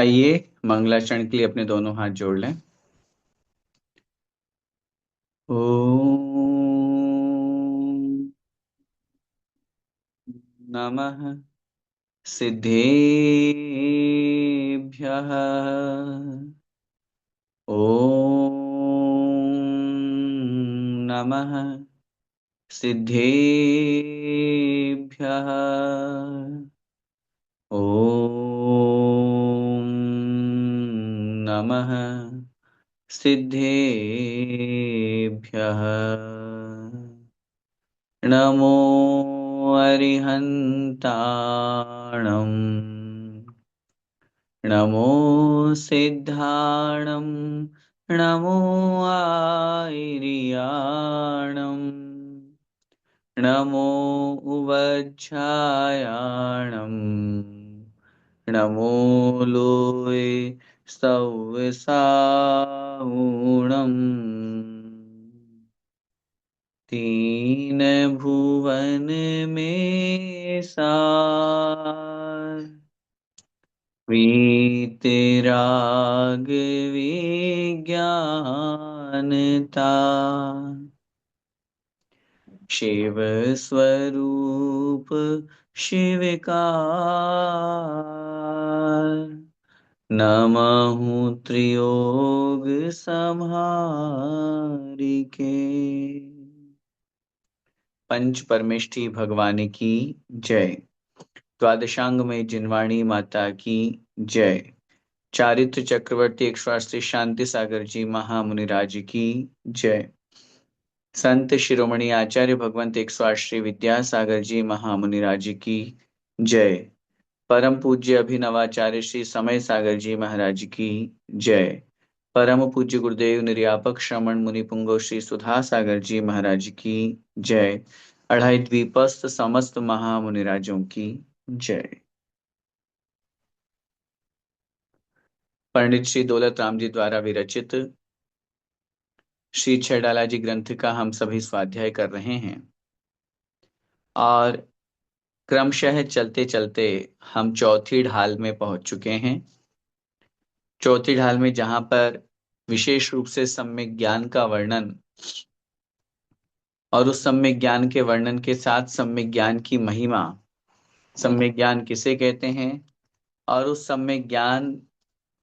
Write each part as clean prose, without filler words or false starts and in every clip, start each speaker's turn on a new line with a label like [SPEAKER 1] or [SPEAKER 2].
[SPEAKER 1] आइए मंगलाचरण के लिए अपने दोनों हाथ जोड़ लें। ओम नमः सिद्धेभ्यः। ओम नमः सिद्धेभ्यः। ओम नमः सिद्धेभ्यः। नमो अरिहन्ताणम्। नमो सिद्धाणम्। नमो आयर्याणम्। नमो उवज्झायाणम्। नमो लोये सव्यसाऊणम्। तीन भुवन में सार वीतराग विज्ञानता। शिव स्वरूप शिवकार। नमः त्रियोग संहारिके। पंच परमेष्ठी भगवान की जय। द्वादशांग में जिनवाणी माता की जय। चारित्र चक्रवर्ती 180 शांति सागर जी महामुनिराज की जय। संत शिरोमणि आचार्य भगवंत 108 श्री विद्यासागर जी महामुनिराज की जय। परम पूज्य अभिनवाचार्य श्री समय सागर जी महाराज की जय। परम पूज्य गुरुदेव निर्यापक श्रमण मुनि पुंगव श्री सुधा सागर जी महाराज की जय। अढ़ाई द्वीपस्थ समस्त महामुनिराजों की जय। पंडित श्री दौलत राम जी द्वारा विरचित श्री छेडाला जी ग्रंथ का हम सभी स्वाध्याय कर रहे हैं और क्रमशः चलते चलते हम चौथी ढाल में पहुंच चुके हैं। चौथी ढाल में जहां पर विशेष रूप से सम्यक ज्ञान का वर्णन और उस सम्यक ज्ञान के वर्णन के साथ सम्यक ज्ञान की महिमा, सम्यक ज्ञान किसे कहते हैं, और उस सम्यक ज्ञान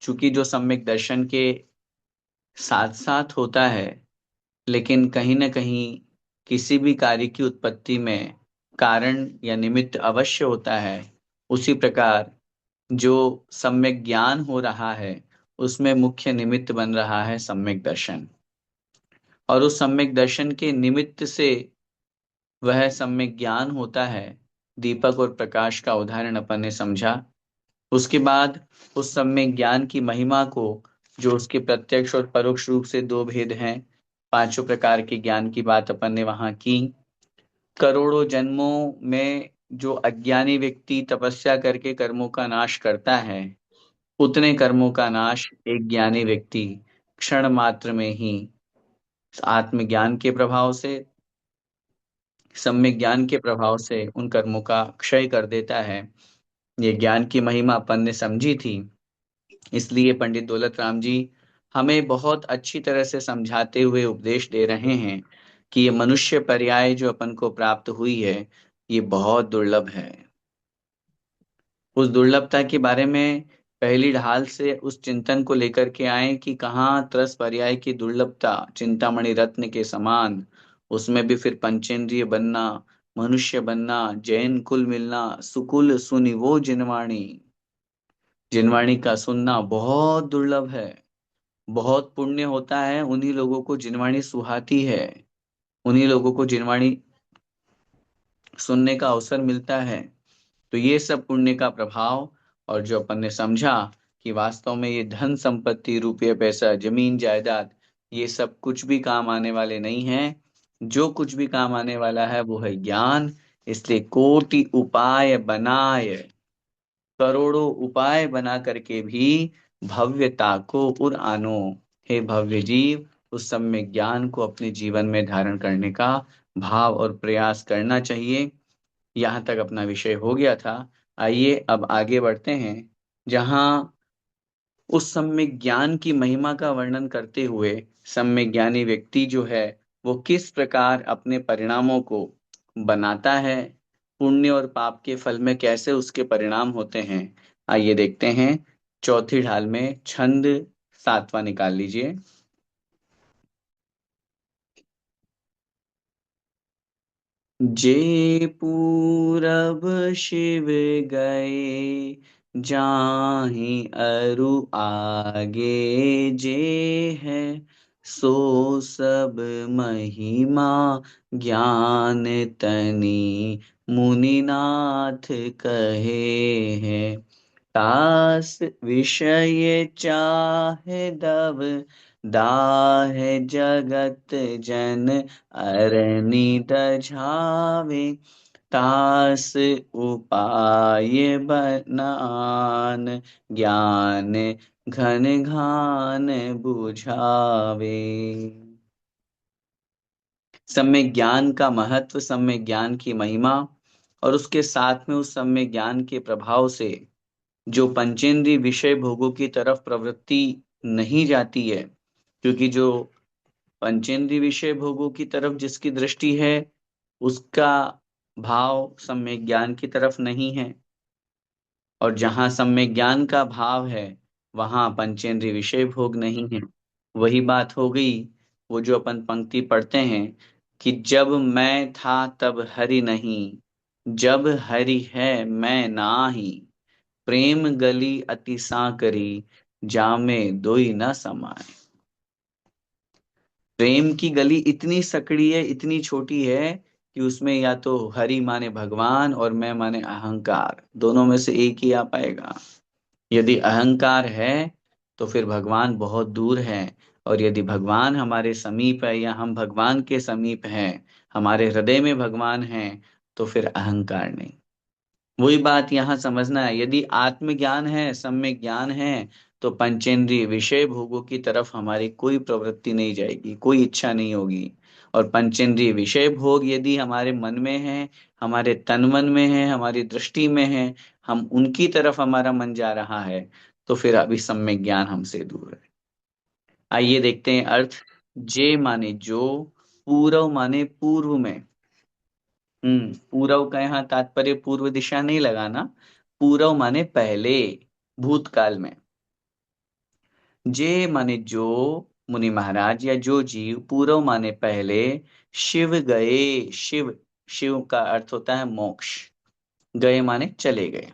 [SPEAKER 1] चूंकि जो सम्यक दर्शन के साथ साथ होता है, लेकिन कहीं ना कहीं किसी भी कार्य की उत्पत्ति में कारण या निमित्त अवश्य होता है, उसी प्रकार जो सम्यक ज्ञान हो रहा है उसमें मुख्य निमित्त बन रहा है सम्यक दर्शन। और उस सम्यक दर्शन के निमित्त से वह सम्यक ज्ञान होता है। दीपक और प्रकाश का उदाहरण अपन ने समझा। उसके बाद उस सम्यक ज्ञान की महिमा को, जो उसके प्रत्यक्ष और परोक्ष रूप से दो भेद हैं, पांचों प्रकार के ज्ञान की बात अपन ने वहां की। करोड़ों जन्मों में जो अज्ञानी व्यक्ति तपस्या करके कर्मों का नाश करता है, उतने कर्मों का नाश एक ज्ञानी व्यक्ति क्षण मात्र में ही आत्मज्ञान के प्रभाव से, सम्यक ज्ञान के प्रभाव से उन कर्मों का क्षय कर देता है। ये ज्ञान की महिमा अपन ने समझी थी। इसलिए पंडित दौलत राम जी हमें बहुत अच्छी तरह से समझाते हुए उपदेश दे रहे हैं कि ये मनुष्य पर्याय जो अपन को प्राप्त हुई है, ये बहुत दुर्लभ है। उस दुर्लभता के बारे में पहली ढाल से उस चिंतन को लेकर के आए कि कहाँ त्रस पर्याय की दुर्लभता चिंतामणि रत्न के समान, उसमें भी फिर पंचेंद्रिय बनना, मनुष्य बनना, जैन कुल मिलना, सुकुल सुनि वो जिनवाणी। जिनवाणी का सुनना बहुत दुर्लभ है। बहुत पुण्य होता है उन्हीं लोगों को जिनवाणी सुहाती है, उन्हीं लोगों को जिनवाणी सुनने का अवसर मिलता है। तो ये सब पुण्य का प्रभाव, और जो अपन ने समझा कि वास्तव में ये धन संपत्ति, रुपये पैसा, जमीन जायदाद, ये सब कुछ भी काम आने वाले नहीं हैं। जो कुछ भी काम आने वाला है वो है ज्ञान। इसलिए कोटि उपाय बनाए, करोड़ों उपाय बना करके भी भव्यता को उर आनो। हे भव्य जीव, उस सम्यक ज्ञान को अपने जीवन में धारण करने का भाव और प्रयास करना चाहिए। यहाँ तक अपना विषय हो गया था। आइए अब आगे बढ़ते हैं, जहाँ उस सम्यक ज्ञान की महिमा का वर्णन करते हुए सम्यक ज्ञानी व्यक्ति जो है वो किस प्रकार अपने परिणामों को बनाता है, पुण्य और पाप के फल में कैसे उसके परिणाम होते हैं। आइए देखते हैं। चौथी ढाल में छंद सातवां निकाल लीजिए। जे पूरब शिव गए जाहि अरु आगे, जे है सो सब महिमा ज्ञान तनी मुनिनाथ कहे हैं। तास विषय चाहे दब दाह जगत जन अरनि दझावे, तास उपाय बनान ज्ञान घन घान बुझावे। सम्यक ज्ञान का महत्व, सम्यक ज्ञान की महिमा और उसके साथ में उस सम्यक ज्ञान के प्रभाव से जो पंचेंद्रिय विषय भोगों की तरफ प्रवृत्ति नहीं जाती है, क्योंकि जो पंचेंद्रिय विषय भोगों की तरफ जिसकी दृष्टि है उसका भाव सम्यक ज्ञान की तरफ नहीं है, और जहां सम्यक ज्ञान का भाव है वहां पंचेंद्रिय विषय भोग नहीं है। वही बात हो गई, वो जो अपन पंक्ति पढ़ते हैं कि जब मैं था तब हरि नहीं, जब हरि है मैं नाही, प्रेम गली अति सांकरी, जामे दोई न समाए। प्रेम की गली इतनी सकड़ी है, इतनी छोटी है कि उसमें या तो हरि माने भगवान और मैं माने अहंकार, दोनों में से एक ही आ पाएगा। यदि अहंकार है तो फिर भगवान बहुत दूर है, और यदि भगवान हमारे समीप है या हम भगवान के समीप हैं, हमारे हृदय में भगवान है, तो फिर अहंकार नहीं। वही बात यहाँ समझना है। यदि आत्मज्ञान है, सम्यक ज्ञान है, तो पंचेंद्रिय विषय भोगों की तरफ हमारी कोई प्रवृत्ति नहीं जाएगी, कोई इच्छा नहीं होगी। और पंचेंद्रिय विषय भोग यदि हमारे मन में है, हमारे तन मन में है, हमारी दृष्टि में है, हम उनकी तरफ हमारा मन जा रहा है, तो फिर अभी सम्यक ज्ञान हमसे दूर है। आइए देखते हैं अर्थ। जे माने जो, पूरव माने पूर्व में। पूरव का यहाँ तात्पर्य पूर्व दिशा नहीं लगाना, पूरव माने पहले, भूतकाल में। जे माने जो, मुनि महाराज या जो जीव, पूरव माने पहले, शिव गए, शिव, शिव का अर्थ होता है मोक्ष, गए माने चले गए।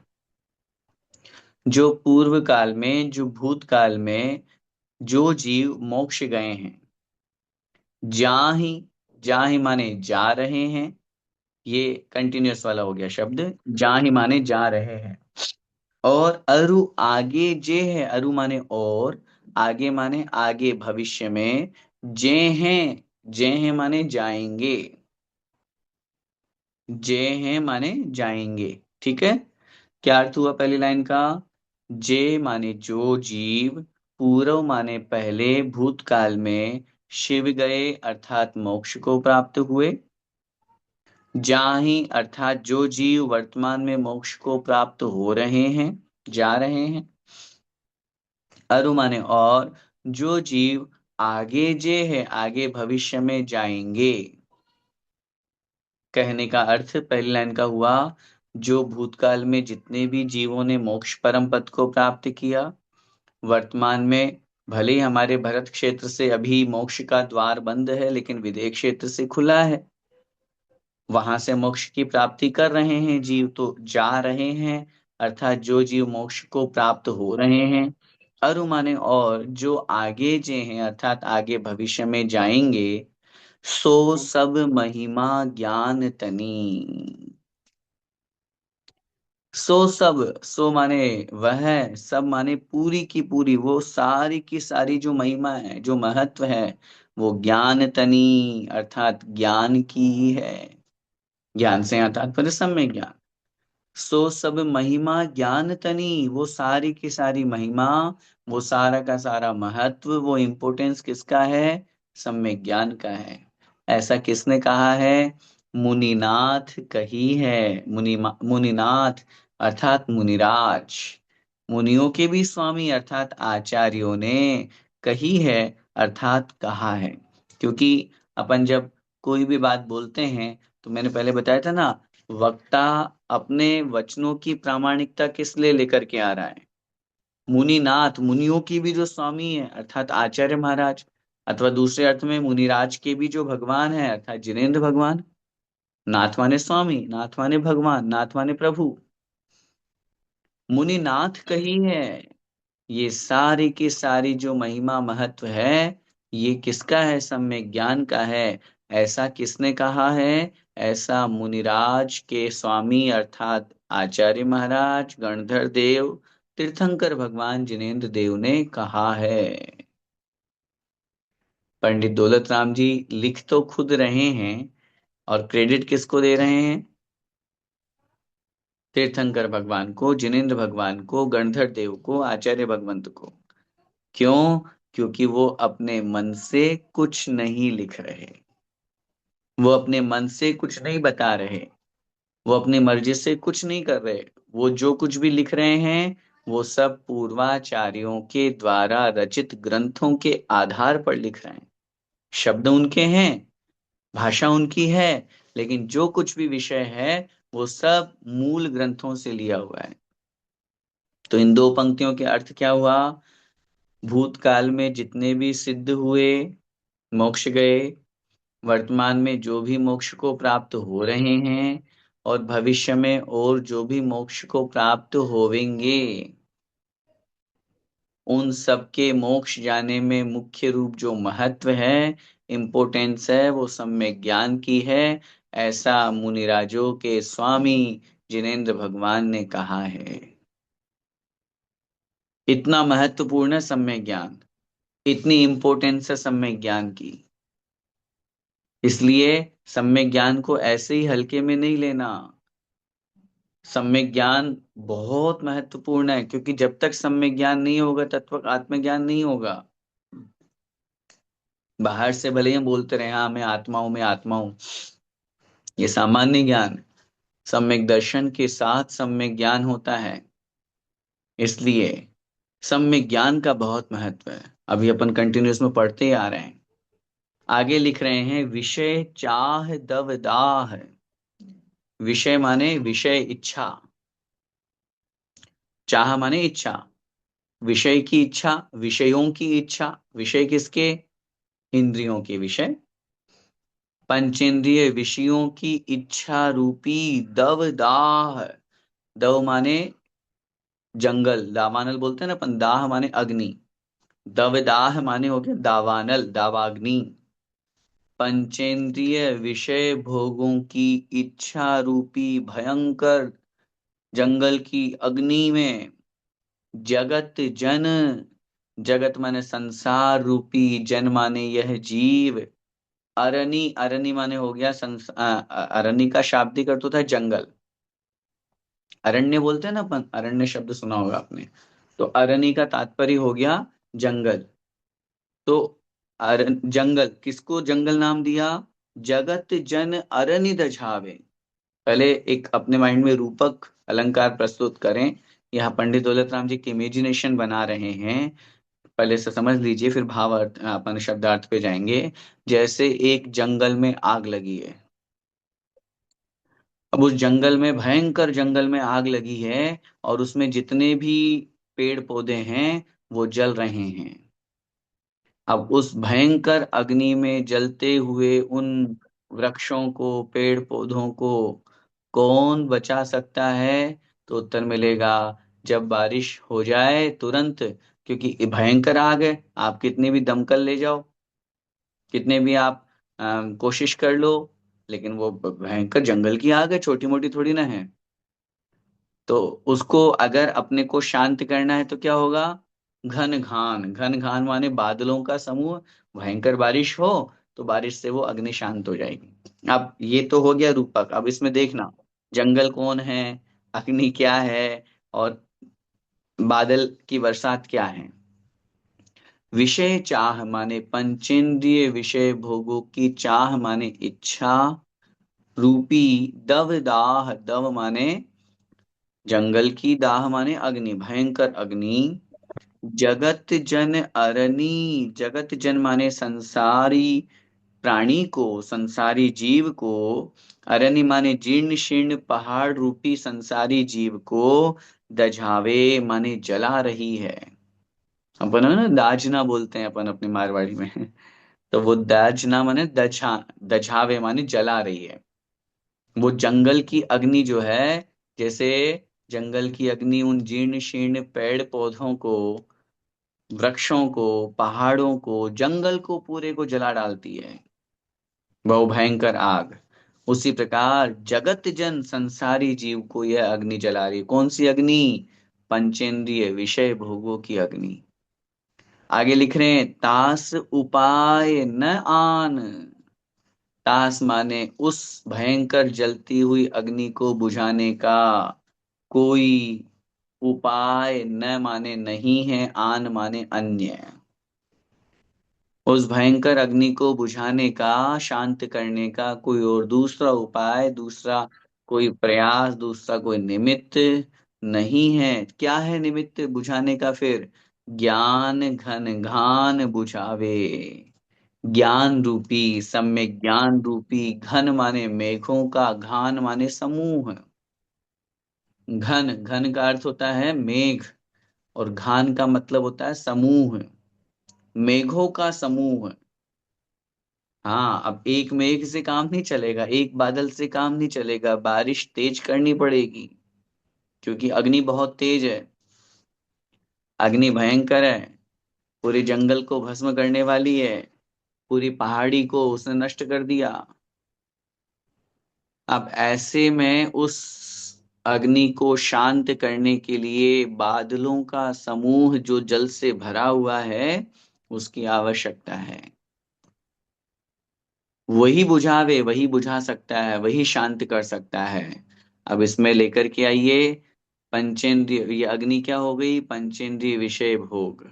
[SPEAKER 1] जो पूर्व काल में, जो भूतकाल में जो जीव मोक्ष गए हैं, जाहि, जाहि माने जा रहे हैं, ये कंटिन्यूअस वाला हो गया शब्द, जाहि माने जा रहे हैं। और अरु आगे जे है, अरु माने और, आगे माने आगे भविष्य में, जे हैं, जे हैं माने जाएंगे, जे हैं माने जाएंगे। ठीक है, क्या अर्थ हुआ पहली लाइन का? जे माने जो जीव, पूर्व माने पहले, भूतकाल में शिव गए अर्थात मोक्ष को प्राप्त हुए, जाहि अर्थात जो जीव वर्तमान में मोक्ष को प्राप्त हो रहे हैं, जा रहे हैं। अरु माने और, जो जीव आगे जे है आगे भविष्य में जाएंगे। कहने का अर्थ पहली लाइन का हुआ, जो भूतकाल में जितने भी जीवों ने मोक्ष परम पद को प्राप्त किया, वर्तमान में भले ही हमारे भरत क्षेत्र से अभी मोक्ष का द्वार बंद है, लेकिन विदेह क्षेत्र से खुला है, वहां से मोक्ष की प्राप्ति कर रहे हैं जीव, तो जा रहे हैं अर्थात जो जीव मोक्ष को प्राप्त हो रहे हैं। अरु माने और, जो आगे जे हैं अर्थात आगे भविष्य में जाएंगे, सो सब महिमा ज्ञान तनी। सो सब, सो माने वह, सब माने पूरी की पूरी, वो सारी की सारी जो महिमा है, जो महत्व है, वो ज्ञान तनी अर्थात ज्ञान की ही है। ज्ञान से यहाँ तात्पर्य सम्यक ज्ञान। सो सब महिमा ज्ञान तनी, वो सारी की सारी महिमा, वो सारा का सारा महत्व, वो इम्पोर्टेंस किसका है? सम्यक ज्ञान का है। ऐसा किसने कहा है? मुनिनाथ कही है। मुनिनाथ अर्थात मुनिराज, मुनियों के भी स्वामी अर्थात आचार्यों ने कही है, अर्थात कहा है। क्योंकि अपन जब कोई भी बात बोलते हैं तो मैंने पहले बताया था ना, वक्ता अपने वचनों की प्रामाणिकता किस लिए लेकर के आ रहा है? मुनिनाथ, मुनियों की भी जो स्वामी है अर्थात आचार्य महाराज, अथवा दूसरे अर्थ में मुनिराज के भी जो भगवान है अर्थात जिनेन्द्र भगवान। नाथ माने स्वामी, नाथ माने भगवान, नाथ माने प्रभु। मुनिनाथ कही है। ये सारी की सारी जो महिमा महत्व है, ये किसका है? सम्यक ज्ञान का है। ऐसा किसने कहा है? ऐसा मुनिराज के स्वामी अर्थात आचार्य महाराज, गणधर देव, तीर्थंकर भगवान जिनेन्द्र देव ने कहा है। पंडित दौलत राम जी लिख तो खुद रहे हैं, और क्रेडिट किसको दे रहे हैं? तीर्थंकर भगवान को, जिनेन्द्र भगवान को, गणधर देव को, आचार्य भगवंत को। क्यों? क्योंकि वो अपने मन से कुछ नहीं लिख रहे, वो अपने मन से कुछ नहीं बता रहे, वो अपनी मर्जी से कुछ नहीं कर रहे। वो जो कुछ भी लिख रहे हैं वो सब पूर्वाचार्यों के द्वारा रचित ग्रंथों के आधार पर लिख रहे हैं। शब्द उनके हैं, भाषा उनकी है, लेकिन जो कुछ भी विषय है वो सब मूल ग्रंथों से लिया हुआ है। तो इन दो पंक्तियों के अर्थ क्या हुआ? भूतकाल में जितने भी सिद्ध हुए, मोक्ष गए, वर्तमान में जो भी मोक्ष को प्राप्त हो रहे हैं, और भविष्य में और जो भी मोक्ष को प्राप्त होवेंगे, उन सबके मोक्ष जाने में मुख्य रूप जो महत्व है, इम्पोर्टेंस है, वो सम्यक ज्ञान की है। ऐसा मुनिराजों के स्वामी जिनेन्द्र भगवान ने कहा है। इतना महत्वपूर्ण है सम्यक ज्ञान, इतनी इंपॉर्टेंस है सम्यक ज्ञान की। इसलिए सम्यक ज्ञान को ऐसे ही हल्के में नहीं लेना। सम्यक ज्ञान बहुत महत्वपूर्ण है, क्योंकि जब तक सम्यक ज्ञान नहीं होगा तब तक आत्मज्ञान नहीं होगा। बाहर से भले ही बोलते रहे हाँ मैं आत्मा हूं, मैं आत्मा हूं, ये सामान्य ज्ञान। सम्यक दर्शन के साथ सम्यक ज्ञान होता है। इसलिए सम्यक ज्ञान का बहुत महत्व है। अभी अपन कंटिन्यूस में पढ़ते ही आ रहे हैं। आगे लिख रहे हैं, विषय चाह दव दाह। विषय माने विषय इच्छा, चाह माने इच्छा, विषय की इच्छा, विषयों की इच्छा। विषय किसके? इंद्रियों के विषय। पंचेंद्रिय विषयों की इच्छा रूपी दव दाह। दव माने जंगल, दावानल बोलते हैं ना अपन, दाह माने अग्नि। दवदाह माने हो गया दावानल, दावाग्नि। पंचेंद्रिय विषय भोगों की इच्छा रूपी भयंकर जंगल की अग्नि में जगत जन, जगत माने संसार रूपी, जन माने यह जीव, अरणी, अरणी माने हो गया अरणी का शाब्दिक अर्थ होता है जंगल। अरण्य बोलते हैं ना अपन, अरण्य शब्द सुना होगा आपने। तो अरणी का तात्पर्य हो गया जंगल। तो जंगल, किसको जंगल नाम दिया? जगत जन अरनि दझावे। पहले एक अपने माइंड में रूपक अलंकार प्रस्तुत करें। यहाँ पंडित दौलत राम जी की इमेजिनेशन बना रहे हैं, पहले से समझ लीजिए, फिर भाव अर्थ अपन शब्दार्थ पे जाएंगे। जैसे एक जंगल में आग लगी है। अब उस जंगल में, भयंकर जंगल में आग लगी है, और उसमें जितने भी पेड़ पौधे हैं वो जल रहे हैं। अब उस भयंकर अग्नि में जलते हुए उन वृक्षों को, पेड़ पौधों को कौन बचा सकता है? तो उत्तर मिलेगा, जब बारिश हो जाए तुरंत। क्योंकि ये भयंकर आग है, आप कितने भी दमकल ले जाओ, कितने भी आप कोशिश कर लो, लेकिन वो भयंकर जंगल की आग है, छोटी मोटी थोड़ी ना है। तो उसको अगर अपने को शांत करना है तो क्या होगा? घन घान, घन घान माने बादलों का समूह। भयंकर बारिश हो तो बारिश से वो अग्नि शांत हो जाएगी। अब ये तो हो गया रूपक। अब इसमें देखना, जंगल कौन है, अग्नि क्या है, और बादल की बरसात क्या है। विषय चाह माने पंचेंद्रिय विषय भोगों की चाह माने इच्छा रूपी दव दाह। दव माने जंगल की दाह माने अग्नि, भयंकर अग्नि। जगत जन अरनी, जगत जन माने संसारी प्राणी को, संसारी जीव को। अरण्य माने जीर्ण शीर्ण पहाड़ रूपी संसारी जीव को। दझावे माने जला रही है। अपन है ना दाजना बोलते हैं अपन अपनी मारवाड़ी में। तो वो दाजना माने दझा, दझावे माने जला रही है। वो जंगल की अग्नि जो है, जैसे जंगल की अग्नि उन जीर्ण शीर्ण पेड़ पौधों को, वृक्षों को, पहाड़ों को, जंगल को पूरे को जला डालती है, वह भयंकर आग। उसी प्रकार जगत जन संसारी जीव को यह अग्नि जला रही है। कौन सी अग्नि? पंचेंद्रिय विषय भोगों की अग्नि। आगे लिख रहे हैं, तास उपाय न आन। तास माने उस भयंकर जलती हुई अग्नि को बुझाने का कोई उपाय, न माने नहीं है, आन माने अन्य। उस भयंकर अग्नि को बुझाने का, शांत करने का कोई और दूसरा उपाय, दूसरा कोई प्रयास, दूसरा कोई निमित्त नहीं है। क्या है निमित्त बुझाने का फिर? ज्ञान घन घान बुझावे। ज्ञान रूपी, सम्यक ज्ञान रूपी, घन माने मेघों का, घान माने समूह। घन, घन का अर्थ होता है मेघ, और घान का मतलब होता है समूह, मेघों का समूह। हाँ, अब एक मेघ से काम नहीं चलेगा, एक बादल से काम नहीं चलेगा, बारिश तेज करनी पड़ेगी, क्योंकि अग्नि बहुत तेज है। अग्नि भयंकर है, पूरे जंगल को भस्म करने वाली है, पूरी पहाड़ी को उसने नष्ट कर दिया। अब ऐसे में उस अग्नि को शांत करने के लिए बादलों का समूह जो जल से भरा हुआ है, उसकी आवश्यकता है। वही बुझावे, वही बुझा सकता है, वही शांत कर सकता है। अब इसमें लेकर के आइए पंचेंद्रिय, ये अग्नि क्या हो गई? पंचेंद्रिय विषय भोग।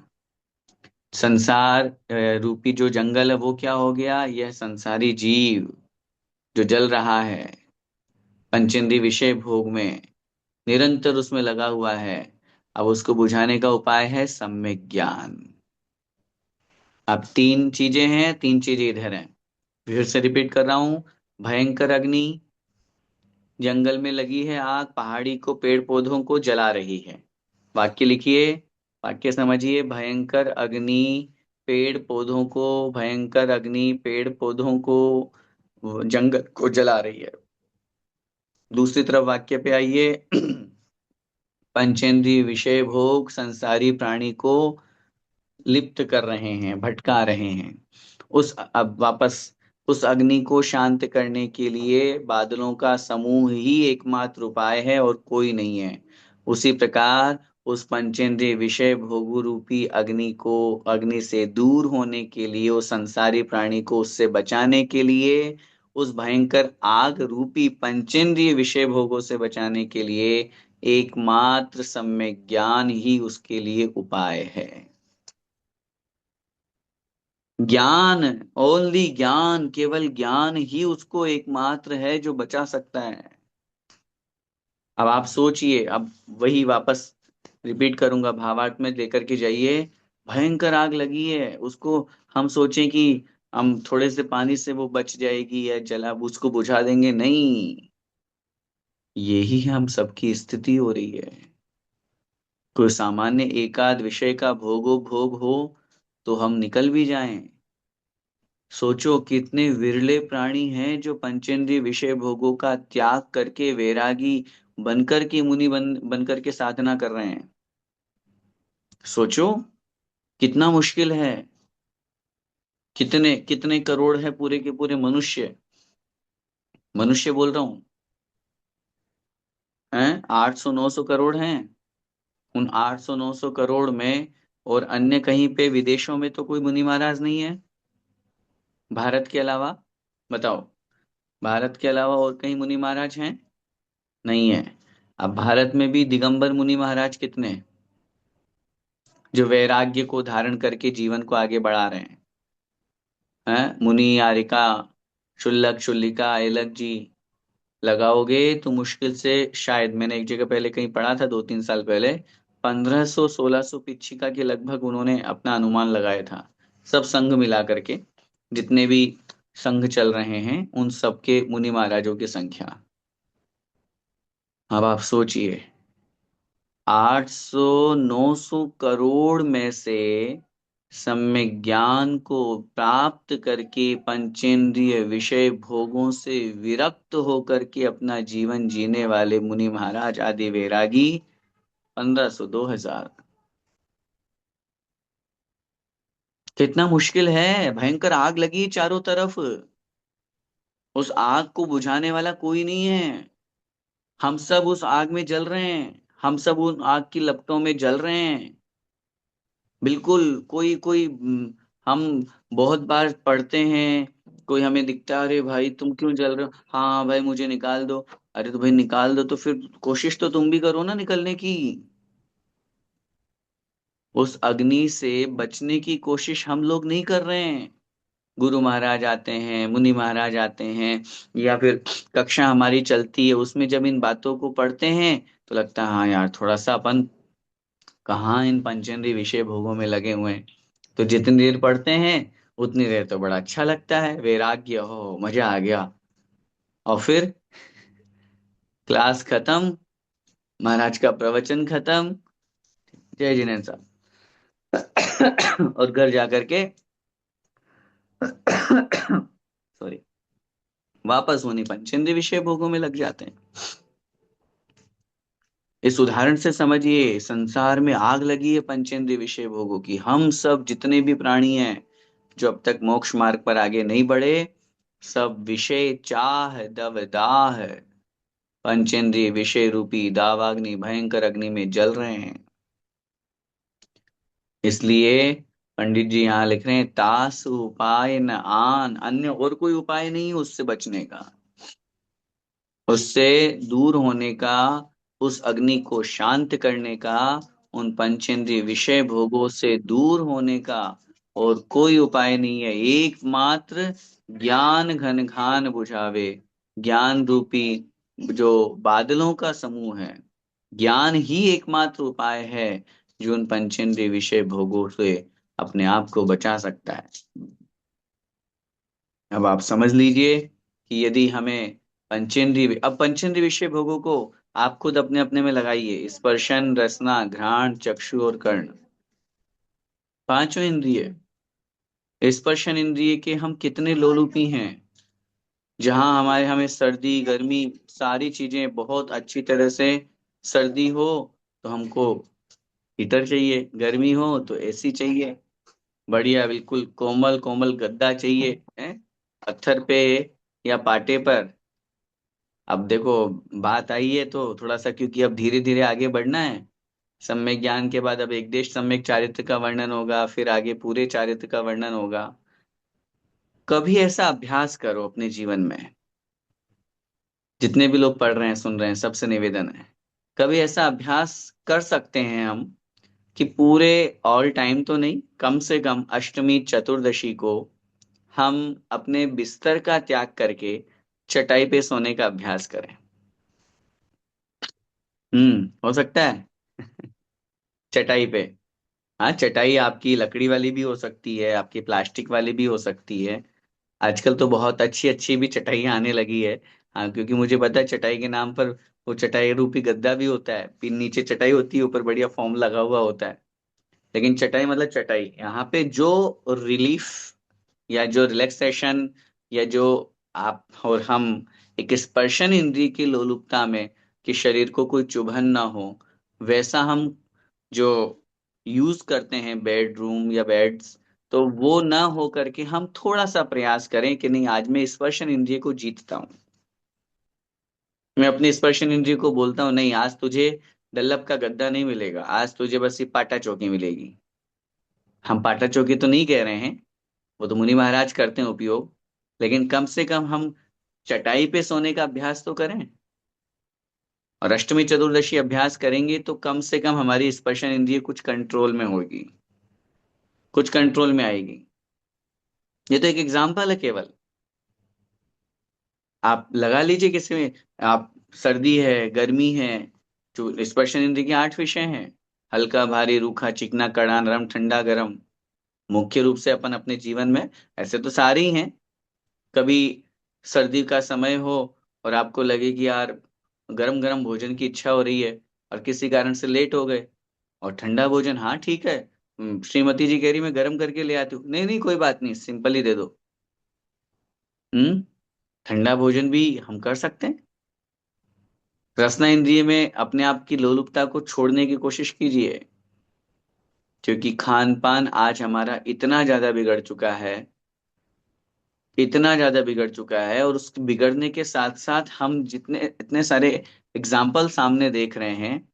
[SPEAKER 1] संसार रूपी जो जंगल है वो क्या हो गया? यह संसारी जीव जो जल रहा है पंचेंद्रिय विषय भोग में, निरंतर उसमें लगा हुआ है। अब उसको बुझाने का उपाय है सम्यक ज्ञान। अब तीन चीजें हैं, तीन चीजें इधर हैं, फिर से रिपीट कर रहा हूं। भयंकर अग्नि, जंगल में लगी है आग, पहाड़ी को, पेड़ पौधों को जला रही है। वाक्य लिखिए, वाक्य समझिए। भयंकर अग्नि पेड़ पौधों को, भयंकर अग्नि पेड़ पौधों को, जंगल को जला रही है। दूसरी तरफ वाक्य पे आइए। पंचेंद्रिय विषय भोग संसारी प्राणी को लिप्त कर रहे हैं, भटका रहे हैं। उस, अब वापस, उस अग्नि को शांत करने के लिए बादलों का समूह ही एकमात्र उपाय है और कोई नहीं है। उसी प्रकार उस पंचेंद्रिय विषय भोगु रूपी अग्नि को, अग्नि से दूर होने के लिए, उस संसारी प्राणी को उससे बचाने के लिए, उस भयंकर आग रूपी पंचेंद्रिय विषय भोगों से बचाने के लिए एकमात्र सम्यक ज्ञान ही उसके लिए उपाय है। ज्ञान, ओनली ज्ञान, केवल ज्ञान ही उसको एकमात्र है जो बचा सकता है। अब आप सोचिए, अब वही वापस रिपीट करूंगा, भावार्थ में लेकर के जाइए। भयंकर आग लगी है, उसको हम सोचें कि हम थोड़े से पानी से वो बच जाएगी या जला, उसको बुझा देंगे, नहीं। यही हम सबकी स्थिति हो रही है। कोई सामान्य एकाध विषय का भोगो भोग हो तो हम निकल भी जाएं। सोचो कितने विरले प्राणी हैं जो पंचेंद्रिय विषय भोगों का त्याग करके वैरागी बनकर के, मुनि बनकर के साधना कर रहे हैं। सोचो कितना मुश्किल है। कितने कितने करोड़ है पूरे के पूरे मनुष्य, मनुष्य बोल रहा हूं, हैं 800 900 करोड़ हैं। उन 800 900 करोड़ में और अन्य कहीं पे विदेशों में तो कोई मुनि महाराज नहीं है भारत के अलावा? बताओ, भारत के अलावा और कहीं मुनि महाराज हैं? नहीं है। अब भारत में भी दिगंबर मुनि महाराज कितने हैं, जो वैराग्य को धारण करके जीवन को आगे बढ़ा रहे हैं मुनि यारिका, शुल्लक शुल्लिका, एलक जी, लगाओगे तो मुश्किल से, शायद मैंने एक जगह पहले कहीं पढ़ा था 2-3 साल पहले, 1500-1600 पिच्छिका के लगभग उन्होंने अपना अनुमान लगाया था। सब संघ मिला करके, जितने भी संघ चल रहे हैं उन सबके मुनि महाराजों की संख्या। अब आप सोचिए, 800-900 करोड़ में से सम्यक ज्ञान को प्राप्त करके पंचेंद्रिय विषय भोगों से विरक्त होकर के अपना जीवन जीने वाले मुनि महाराज आदि वैरागी 1500-2000। कितना मुश्किल है, भयंकर आग लगी चारों तरफ, उस आग को बुझाने वाला कोई नहीं है। हम सब उस आग में जल रहे हैं, हम सब उन आग की लपटों में जल रहे हैं। बिल्कुल। कोई कोई हम बहुत बार पढ़ते हैं, कोई हमें दिखता है, अरे भाई तुम क्यों जल रहे हो, हाँ भाई मुझे निकाल दो। अरे तो भाई निकाल दो, तो फिर कोशिश तो तुम भी करो ना निकलने की। उस अग्नि से बचने की कोशिश हम लोग नहीं कर रहे हैं। गुरु महाराज आते हैं, मुनि महाराज आते हैं, या फिर कक्षा हमारी चलती है, उसमें जब इन बातों को पढ़ते हैं तो लगता है हाँ यार, थोड़ा सा अपन कहाँ इन पंचेंद्रिय विषय भोगों में लगे हुए हैं। तो जितनी देर पढ़ते हैं उतनी देर तो बड़ा अच्छा लगता है, वैराग्य हो, मजा आ गया। और फिर क्लास खत्म, महाराज का प्रवचन खत्म, जय जिनेन्द्र साहब, और घर जाकर के सॉरी, वापस उन्हीं पंचेंद्रिय विषय भोगों में लग जाते हैं। इस उदाहरण से समझिए, संसार में आग लगी है पंचेंद्रिय विषय भोगों की। हम सब जितने भी प्राणी हैं जो अब तक मोक्ष मार्ग पर आगे नहीं बढ़े, सब विषय चाह दव दाह पंचेंद्रिय विषय रूपी दावाग्नि, भयंकर अग्नि में जल रहे हैं। इसलिए पंडित जी यहाँ लिख रहे हैं, तास उपाय न आन, अन्य और कोई उपाय नहीं उससे बचने का, उससे दूर होने का, उस अग्नि को शांत करने का, उन पंचेंद्रिय विषय भोगों से दूर होने का और कोई उपाय नहीं है। एकमात्र ज्ञान घन घान बुझावे, ज्ञान रूपी जो बादलों का समूह है, ज्ञान ही एकमात्र उपाय है जो उन पंचेंद्रिय विषय भोगों से अपने आप को बचा सकता है। अब आप समझ लीजिए कि यदि हमें पंचेंद्रिय, अब पंचेंद्रिय विषय भोगों को आप खुद अपने अपने में लगाइए, स्पर्शन रसना घ्राण चक्षु और कर्ण, पांचों इंद्रिय। स्पर्शन इंद्रिय के हम कितने लोलुपी हैं, जहां हमारे हमें सर्दी गर्मी सारी चीजें बहुत अच्छी तरह से, सर्दी हो तो हमको हीटर चाहिए, गर्मी हो तो एसी चाहिए, बढ़िया बिल्कुल कोमल कोमल गद्दा चाहिए है पत्थर पे या पाटे पर। अब देखो, बात आई है तो थोड़ा सा, क्योंकि अब धीरे धीरे आगे बढ़ना है। सम्यक ज्ञान के बाद अब एक देश सम्यक चारित्र का वर्णन होगा, फिर आगे पूरे चारित्र का वर्णन होगा। कभी ऐसा अभ्यास करो अपने जीवन में, जितने भी लोग पढ़ रहे हैं सुन रहे हैं सबसे निवेदन है, कभी ऐसा अभ्यास कर सकते हैं हम कि पूरे ऑल टाइम तो नहीं, कम से कम अष्टमी चतुर्दशी को हम अपने बिस्तर का त्याग करके चटाई पे सोने का अभ्यास करें। हो सकता है। चटाई पे। हाँ, चटाई आपकी लकड़ी वाली भी हो सकती है, आपकी प्लास्टिक वाली भी हो सकती है। आजकल तो बहुत अच्छी अच्छी भी चटाई आने लगी है। हाँ, क्योंकि मुझे पता है चटाई के नाम पर वो चटाई रूपी गद्दा भी होता है, फिर नीचे चटाई होती है, ऊपर बढ़िया फोम लगा हुआ होता है। लेकिन चटाई मतलब चटाई, यहाँ पे जो रिलीफ या जो रिलैक्सेशन, या जो आप और हम एक स्पर्शन इंद्रिय की लोलुपता में, कि शरीर को कोई चुभन ना हो, वैसा हम जो यूज करते हैं बेडरूम या बेड्स, तो वो ना हो करके हम थोड़ा सा प्रयास करें कि नहीं, आज मैं स्पर्शन इंद्रिय को जीतता हूँ। मैं अपने स्पर्शन इंद्रिय को बोलता हूँ, नहीं आज तुझे डल्लब का गद्दा नहीं मिलेगा, आज तुझे बस ये पाटा चौकी मिलेगी। हम पाटा चौकी तो नहीं कह रहे हैं, वो तो मुनि महाराज करते हैं उपयोग, लेकिन कम से कम हम चटाई पे सोने का अभ्यास तो करें। और अष्टमी चतुर्दशी अभ्यास करेंगे तो कम से कम हमारी स्पर्शन इंद्रिय कुछ कंट्रोल में होगी, कुछ कंट्रोल में आएगी। ये तो एक एग्जाम्पल है केवल। आप लगा लीजिए किसी में, आप सर्दी है, गर्मी है, जो स्पर्श इंद्रिय के 8 विषय हैं, हल्का भारी रूखा चिकना कड़ा नरम ठंडा गरम, मुख्य रूप से अपन अपने जीवन में ऐसे तो सारे ही हैं। कभी सर्दी का समय हो और आपको लगे कि यार गरम गरम भोजन की इच्छा हो रही है और किसी कारण से लेट हो गए, और ठंडा भोजन, हाँ ठीक है, श्रीमती जी कह रही मैं गरम करके ले आती हूँ, नहीं नहीं कोई बात नहीं, सिंपल ही दे दो। हम्म। ठंडा भोजन भी हम कर सकते हैं। रसना इंद्रिय में अपने आप की लोलुपता को छोड़ने की कोशिश कीजिए, क्योंकि खान पान आज हमारा इतना ज्यादा बिगड़ चुका है, इतना ज्यादा बिगड़ चुका है, और उस बिगड़ने के साथ साथ हम जितने इतने सारे एग्जाम्पल सामने देख रहे हैं,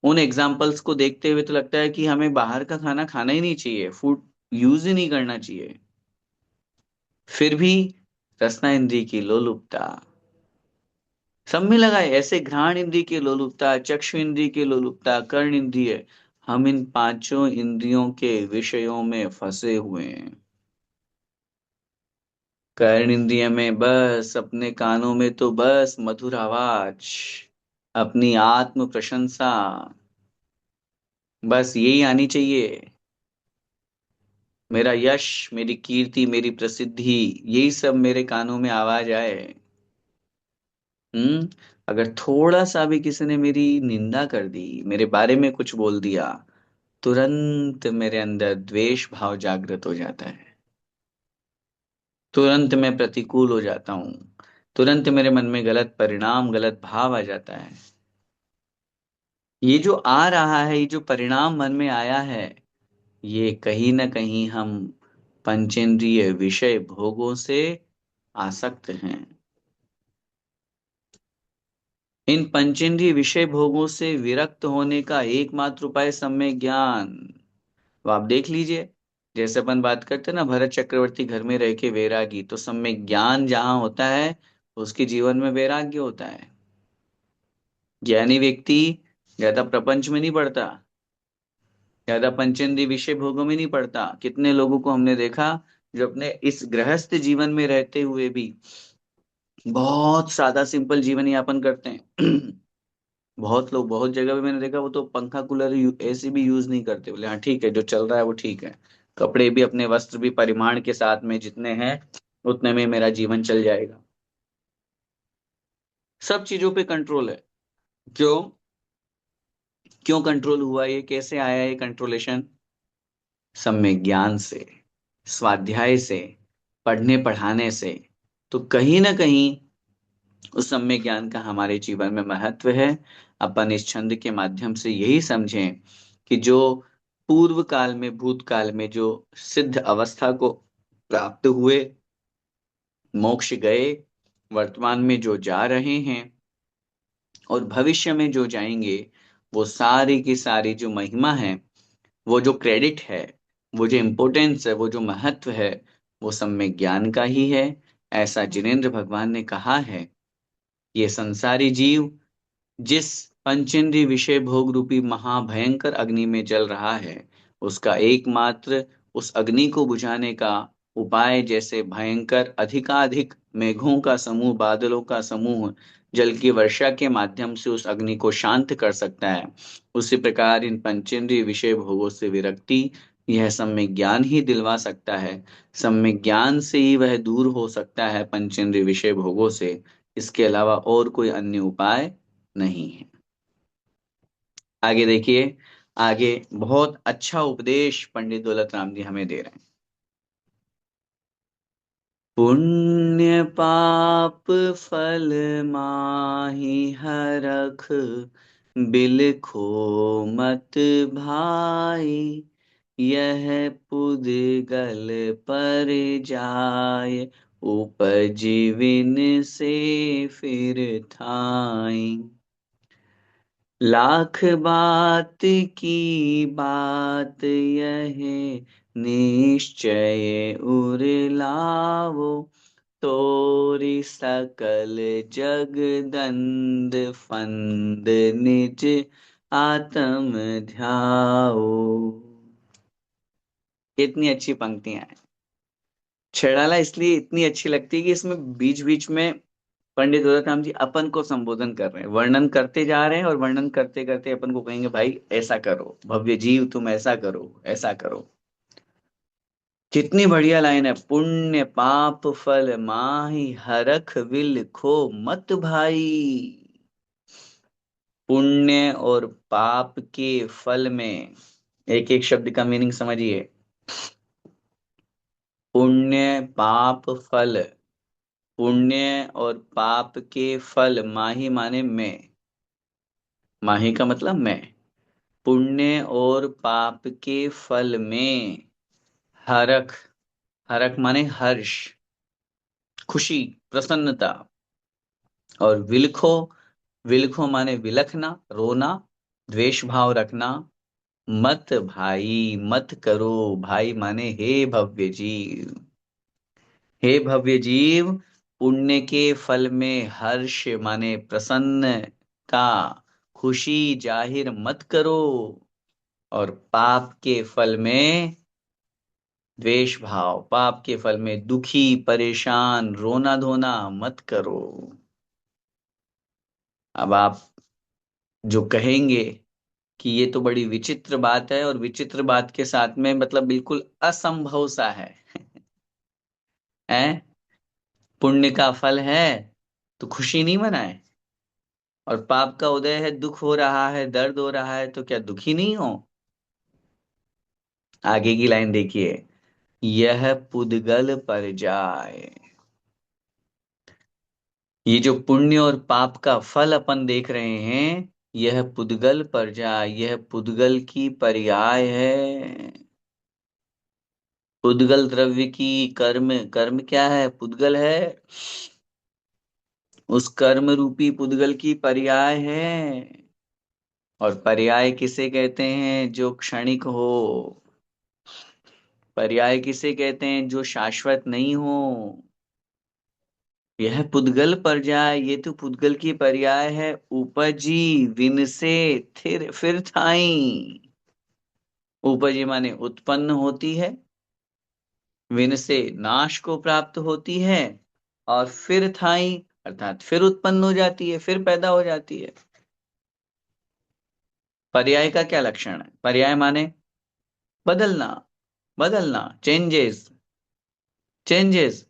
[SPEAKER 1] उन एग्जाम्पल्स को देखते हुए तो लगता है कि हमें बाहर का खाना खाना ही नहीं चाहिए, फूड यूज ही नहीं करना चाहिए। फिर भी रसना इंद्रिय की लोलुपता, सब में लगाए ऐसे, घ्राण इंद्रिय की लोलुपता, चक्षु इंद्रिय की लोलुपता, कर्ण इंद्रिय, हम इन पांचों इंद्रियों के विषयों में फंसे हुए हैं। कर्ण इंद्रिय में बस अपने कानों में तो बस मधुर आवाज, अपनी आत्म प्रशंसा, बस यही आनी चाहिए। मेरा यश, मेरी कीर्ति, मेरी प्रसिद्धि, यही सब मेरे कानों में आवाज आए। हम्म। अगर थोड़ा सा भी किसी ने मेरी निंदा कर दी, मेरे बारे में कुछ बोल दिया, तुरंत मेरे अंदर द्वेष भाव जागृत हो जाता है, तुरंत मैं प्रतिकूल हो जाता हूँ, तुरंत मेरे मन में गलत परिणाम, गलत भाव आ जाता है। ये जो आ रहा है, ये जो परिणाम मन में आया है, ये कहीं ना कहीं हम पंचेंद्रिय विषय भोगों से आसक्त हैं। इन पंचेंद्रिय विषय भोगों से विरक्त होने का एकमात्र उपाय सम्यक ज्ञान। तो आप देख लीजिए, जैसे अपन बात करते हैं ना, भरत चक्रवर्ती घर में रह के वैरागी, तो सम्यक ज्ञान जहां होता है उसके जीवन में वैराग्य होता है। ज्ञानी व्यक्ति ज्यादा प्रपंच में नहीं पड़ता, ज्यादा पंचेंद्रिय विषय भोगों में नहीं पड़ता। कितने लोगों को हमने देखा जो अपने इस गृहस्थ जीवन में रहते हुए भी बहुत सादा सिंपल जीवन यापन करते हैं। बहुत लोग, बहुत जगह पे मैंने देखा, वो तो पंखा कूलर एसी भी यूज नहीं करते, बोले हाँ ठीक है जो चल रहा है वो ठीक है, कपड़े भी अपने वस्त्र भी परिमाण के साथ में जितने हैं उतने में मेरा जीवन चल जाएगा। सब चीजों पे कंट्रोल है। क्यों? क्यों कंट्रोल हुआ, ये कैसे आया ये कंट्रोलेशन? सम्यक ज्ञान से, स्वाध्याय से, पढ़ने पढ़ाने से। तो कहीं ना कहीं उस सम्यक ज्ञान का हमारे जीवन में महत्व है। अपन इस छंद के माध्यम से यही समझें कि जो पूर्व काल में, भूतकाल में जो सिद्ध अवस्था को प्राप्त हुए, मोक्ष गए, वर्तमान में जो जा रहे हैं और भविष्य में जो जाएंगे, वो सारी की सारी जो महिमा है, वो जो क्रेडिट है, वो जो इम्पोर्टेंस है, वो जो महत्व है, वो सम्यक ज्ञान का ही है। ऐसा जिनेंद्र भगवान ने कहा है। ये संसारी जीव जिस पंचेंद्रिय विषय भोग रूपी महाभयंकर अग्नि में जल रहा है, उसका एकमात्र उस अग्नि को बुझाने का उपाय, जैसे भयंकर अधिकाधिक मेघों का समूह, बादलों का समूह जल की वर्षा के माध्यम से उस अग्नि को शांत कर सकता है, उसी प्रकार इन पंचेंद्रिय विषय भोगों से विरक्ति यह सम्यक ज्ञान ही दिलवा सकता है। सम्यक ज्ञान से ही वह दूर हो सकता है पंचेंद्रिय विषय भोगों से, इसके अलावा और कोई अन्य उपाय नहीं है। आगे देखिए, आगे बहुत अच्छा उपदेश पंडित दौलत राम जी हमें दे रहे हैं। पुण्य पाप फल माहि हरख, बिलखो मत भाई, यह पुद्गल पर जाय, उपजीविन से फिर थाई। लाख बात की बात यह निश्चय उर लावो, तोरि सकल जग दंद फंद निज आत्म ध्याओ। कितनी अच्छी पंक्तियां हैं। छेड़ाला इसलिए इतनी अच्छी लगती है कि इसमें बीच बीच में पंडित दौलतराम जी अपन को संबोधन कर रहे हैं, वर्णन करते जा रहे हैं, और वर्णन करते करते अपन को कहेंगे भाई ऐसा करो भव्य जीव, तुम ऐसा करो ऐसा करो। कितनी बढ़िया लाइन है। पुण्य पाप फल माहि हरख विल खो मत भाई। पुण्य और पाप के फल में, एक एक शब्द का मीनिंग समझिए। पुण्य पाप फल, पुण्य और पाप के फल, माही माने में, माही का मतलब मैं। पुण्य और पाप के फल में हरख, हरख माने हर्ष, खुशी, प्रसन्नता। और विलखो, विलखो माने विलखना, रोना, द्वेष भाव रखना। मत भाई, मत करो, भाई माने हे भव्य जीव, हे भव्य जीव, पुण्य के फल में हर्ष माने प्रसन्न का, खुशी जाहिर मत करो। और पाप के फल में द्वेष भाव, पाप के फल में दुखी परेशान रोना धोना मत करो। अब आप जो कहेंगे कि ये तो बड़ी विचित्र बात है, और विचित्र बात के साथ में मतलब बिल्कुल असंभव सा है, हैं? पुण्य का फल है तो खुशी नहीं मनाए, और पाप का उदय है, दुख हो रहा है, दर्द हो रहा है, तो क्या दुखी नहीं हो? आगे की लाइन देखिए। यह पुद्गल पर जाए। ये जो पुण्य और पाप का फल अपन देख रहे हैं, यह पुद्गल पर जाए, यह पुद्गल की पर्याय है। पुद्गल द्रव्य की, कर्म, कर्म क्या है? पुद्गल है। उस कर्म रूपी पुद्गल की पर्याय है। और पर्याय किसे कहते हैं? जो क्षणिक हो। पर्याय किसे कहते हैं? जो शाश्वत नहीं हो। यह पुद्गल पर जाए, ये तो पुद्गल की पर्याय है। उपजी विन से फिर थाई। उपजी माने उत्पन्न होती है, विन से नाश को प्राप्त होती है, और फिर थाई अर्थात फिर उत्पन्न हो जाती है, फिर पैदा हो जाती है। पर्याय का क्या लक्षण है? पर्याय माने बदलना, बदलना, चेंजेस, चेंजेस,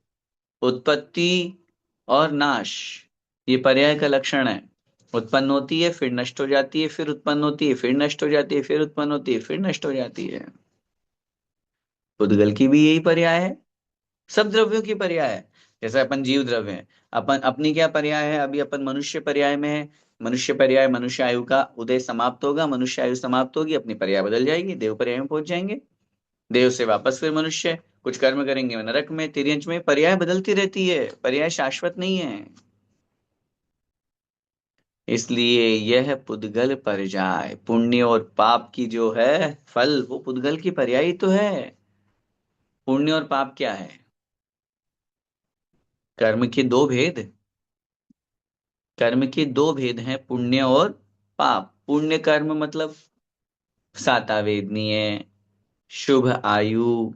[SPEAKER 1] उत्पत्ति और नाश, ये पर्याय का लक्षण है। उत्पन्न होती है, फिर नष्ट हो जाती है, फिर उत्पन्न होती है, फिर नष्ट हो जाती है, फिर उत्पन्न होती है, फिर नष्ट हो जाती है। उद्गल की भी यही पर्याय है, सब द्रव्यों की पर्याय है। जैसे अपन जीव द्रव्य है, अपन अपनी क्या पर्याय है? अभी अपन मनुष्य पर्याय में है। मनुष्य पर्याय, मनुष्य आयु का उदय समाप्त होगा, मनुष्य आयु समाप्त होगी, अपनी पर्याय बदल जाएगी, देव पर्याय में पहुंच जाएंगे। देव से वापस फिर मनुष्य, कुछ कर्म करेंगे नरक में, तिर्यंच में। पर्याय बदलती रहती है, पर्याय शाश्वत नहीं है। इसलिए यह पुद्गल पर जाए, पुण्य और पाप की जो है फल, वो पुद्गल की पर्याय ही तो है। पुण्य और पाप क्या है? कर्म के दो भेद, कर्म के दो भेद हैं, पुण्य और पाप। पुण्य कर्म मतलब सातावेदनीय, शुभ आयु,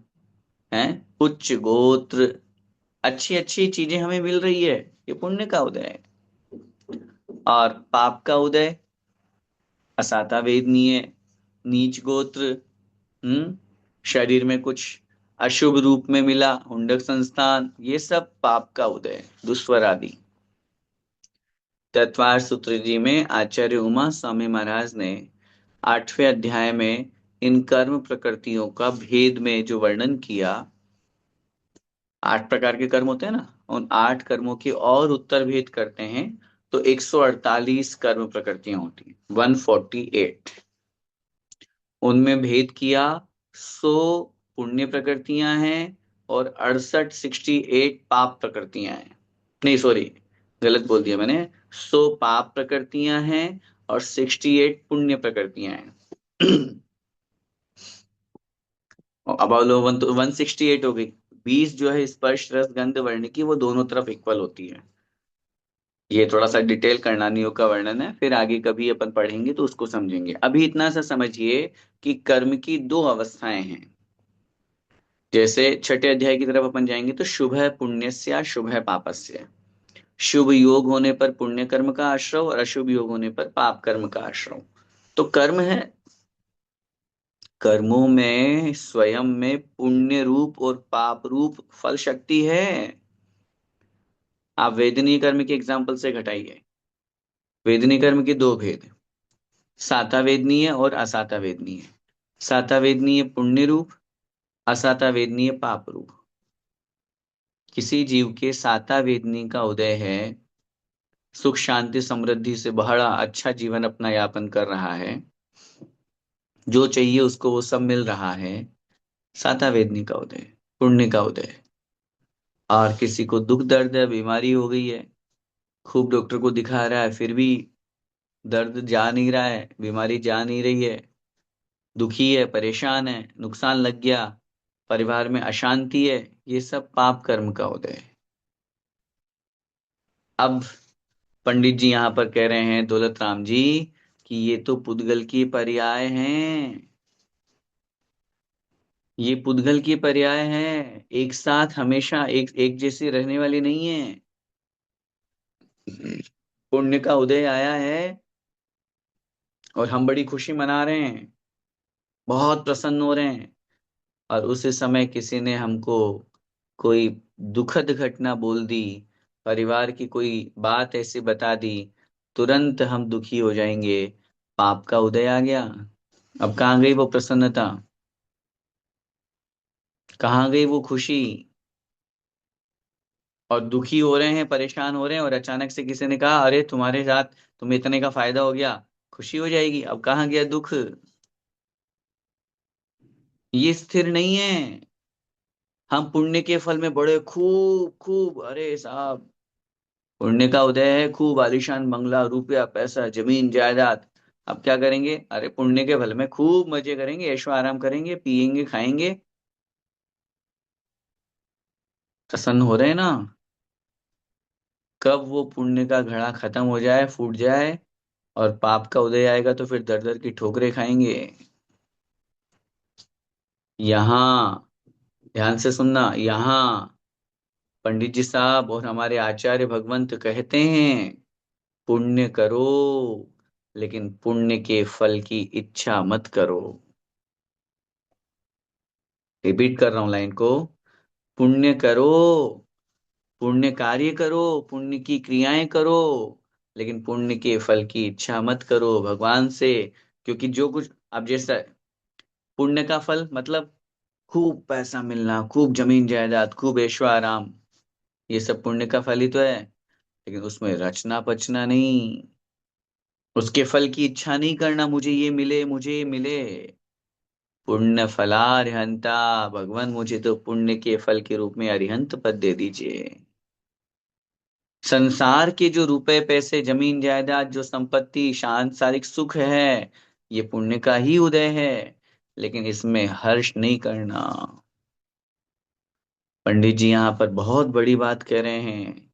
[SPEAKER 1] है, उच्च गोत्र, अच्छी अच्छी चीजें हमें मिल रही है, ये पुण्य का उदय है। और पाप का उदय असाता वेदनीय, नीच गोत्र, हम्म, शरीर में कुछ अशुभ रूप में मिला, हुंडक संस्थान, ये सब पाप का उदय, दुस्वर आदि। तत्वार सूत्र जी में आचार्य उमा स्वामी महाराज ने 8वें अध्याय में इन कर्म प्रकृतियों का भेद में जो वर्णन किया, 8 प्रकार के कर्म होते हैं ना, उन 8 कर्मों के और उत्तर भेद करते हैं तो 148 कर्म प्रकृतियां होती हैं, 148। उनमें भेद किया, 100 पुण्य प्रकृतियां हैं, और 68 पाप प्रकृतियां हैं। नहीं सॉरी, गलत बोल दिया मैंने। 100 पाप प्रकृतियां हैं और 68 पुण्य प्रकृतियां हैं। अब लो 168 हो गई। 20 जो है स्पर्श रस गंध वर्ण की, वो दोनों तरफ इक्वल होती है। ये थोड़ा सा डिटेल करणानियों का वर्णन है, फिर आगे कभी अपन पढ़ेंगे तो उसको समझेंगे। अभी इतना सा समझिए कि कर्म की दो अवस्थाएं हैं। जैसे छठे अध्याय की तरफ अपन जाएंगे तो शुभ है पुण्यस्य शुभ है पापस्य। शुभ योग होने पर पुण्य कर्म का आश्रव और अशुभ योग होने पर पाप कर्म का आश्रव। तो कर्म है, कर्मों में स्वयं में पुण्य रूप और पाप रूप फल शक्ति है। आप वेदनीय कर्म के एग्जाम्पल से घटाइए। वेदनीय कर्म के दो भेद, साता वेदनीय और असाता वेदनीय। साता वेदनीय पुण्य रूप, असाता वेदनीय पाप रूप। किसी जीव के साता वेदनी का उदय है, सुख शांति समृद्धि से बड़ा अच्छा जीवन अपना यापन कर रहा है, जो चाहिए उसको वो सब मिल रहा है, साता वेदनी का उदय, पुण्य का उदय। और किसी को दुख दर्द है, बीमारी हो गई है, खूब डॉक्टर को दिखा रहा है, फिर भी दर्द जा नहीं रहा है, बीमारी जा नहीं रही है, दुखी है, परेशान है, नुकसान लग गया, परिवार में अशांति है, ये सब पाप कर्म का उदय है। अब पंडित जी यहाँ पर कह रहे हैं दौलत राम जी कि ये तो पुद्गल की पर्याय हैं, ये पुद्गल की पर्याय हैं, एक साथ हमेशा एक एक जैसी रहने वाली नहीं है। पुण्य का उदय आया है और हम बड़ी खुशी मना रहे हैं, बहुत प्रसन्न हो रहे हैं, और उसी समय किसी ने हमको कोई दुखद घटना बोल दी, परिवार की कोई बात ऐसी बता दी, तुरंत हम दुखी हो जाएंगे, पाप का उदय आ गया। अब कहाँ गई वो प्रसन्नता, कहाँ गई वो खुशी। और दुखी हो रहे हैं, परेशान हो रहे हैं, और अचानक से किसी ने कहा अरे तुम्हारे साथ तुम्हें इतने का फायदा हो गया, खुशी हो जाएगी। अब कहाँ गया दुख। ये स्थिर नहीं है। हम पुण्य के फल में बड़े खूब खूब, अरे साहब पुण्य का उदय है, खूब आलीशान बंगला, रुपया पैसा जमीन जायदाद। अब क्या करेंगे, अरे पुण्य के फल में खूब मजे करेंगे, ऐशो आराम करेंगे, पिएंगे खाएंगे, प्रसन्न हो रहे हैं ना। कब वो पुण्य का घड़ा खत्म हो जाए, फूट जाए, और पाप का उदय आएगा तो फिर दर दर की ठोकरें खाएंगे। यहाँ ध्यान से सुनना, यहाँ पंडित जी साहब और हमारे आचार्य भगवंत कहते हैं पुण्य करो, लेकिन पुण्य के फल की इच्छा मत करो। रिपीट कर रहा हूं लाइन को, पुण्य करो, पुण्य कार्य करो, पुण्य की क्रियाएं करो, लेकिन पुण्य के फल की इच्छा मत करो भगवान से। क्योंकि जो कुछ अब जैसा पुण्य का फल मतलब खूब पैसा मिलना, खूब जमीन जायदाद, खूब ऐशो आराम, ये सब पुण्य का फल ही तो है, लेकिन उसमें रचना पचना नहीं, उसके फल की इच्छा नहीं करना, मुझे ये मिले मुझे ये मिले। पुण्य फलारिहंता, भगवान मुझे तो पुण्य के फल के रूप में अरिहंत पद दे दीजिए। संसार के जो रुपए पैसे जमीन जायदाद जो संपत्ति सांसारिक सुख है, ये पुण्य का ही उदय है, लेकिन इसमें हर्ष नहीं करना। पंडित जी यहाँ पर बहुत बड़ी बात कह रहे हैं,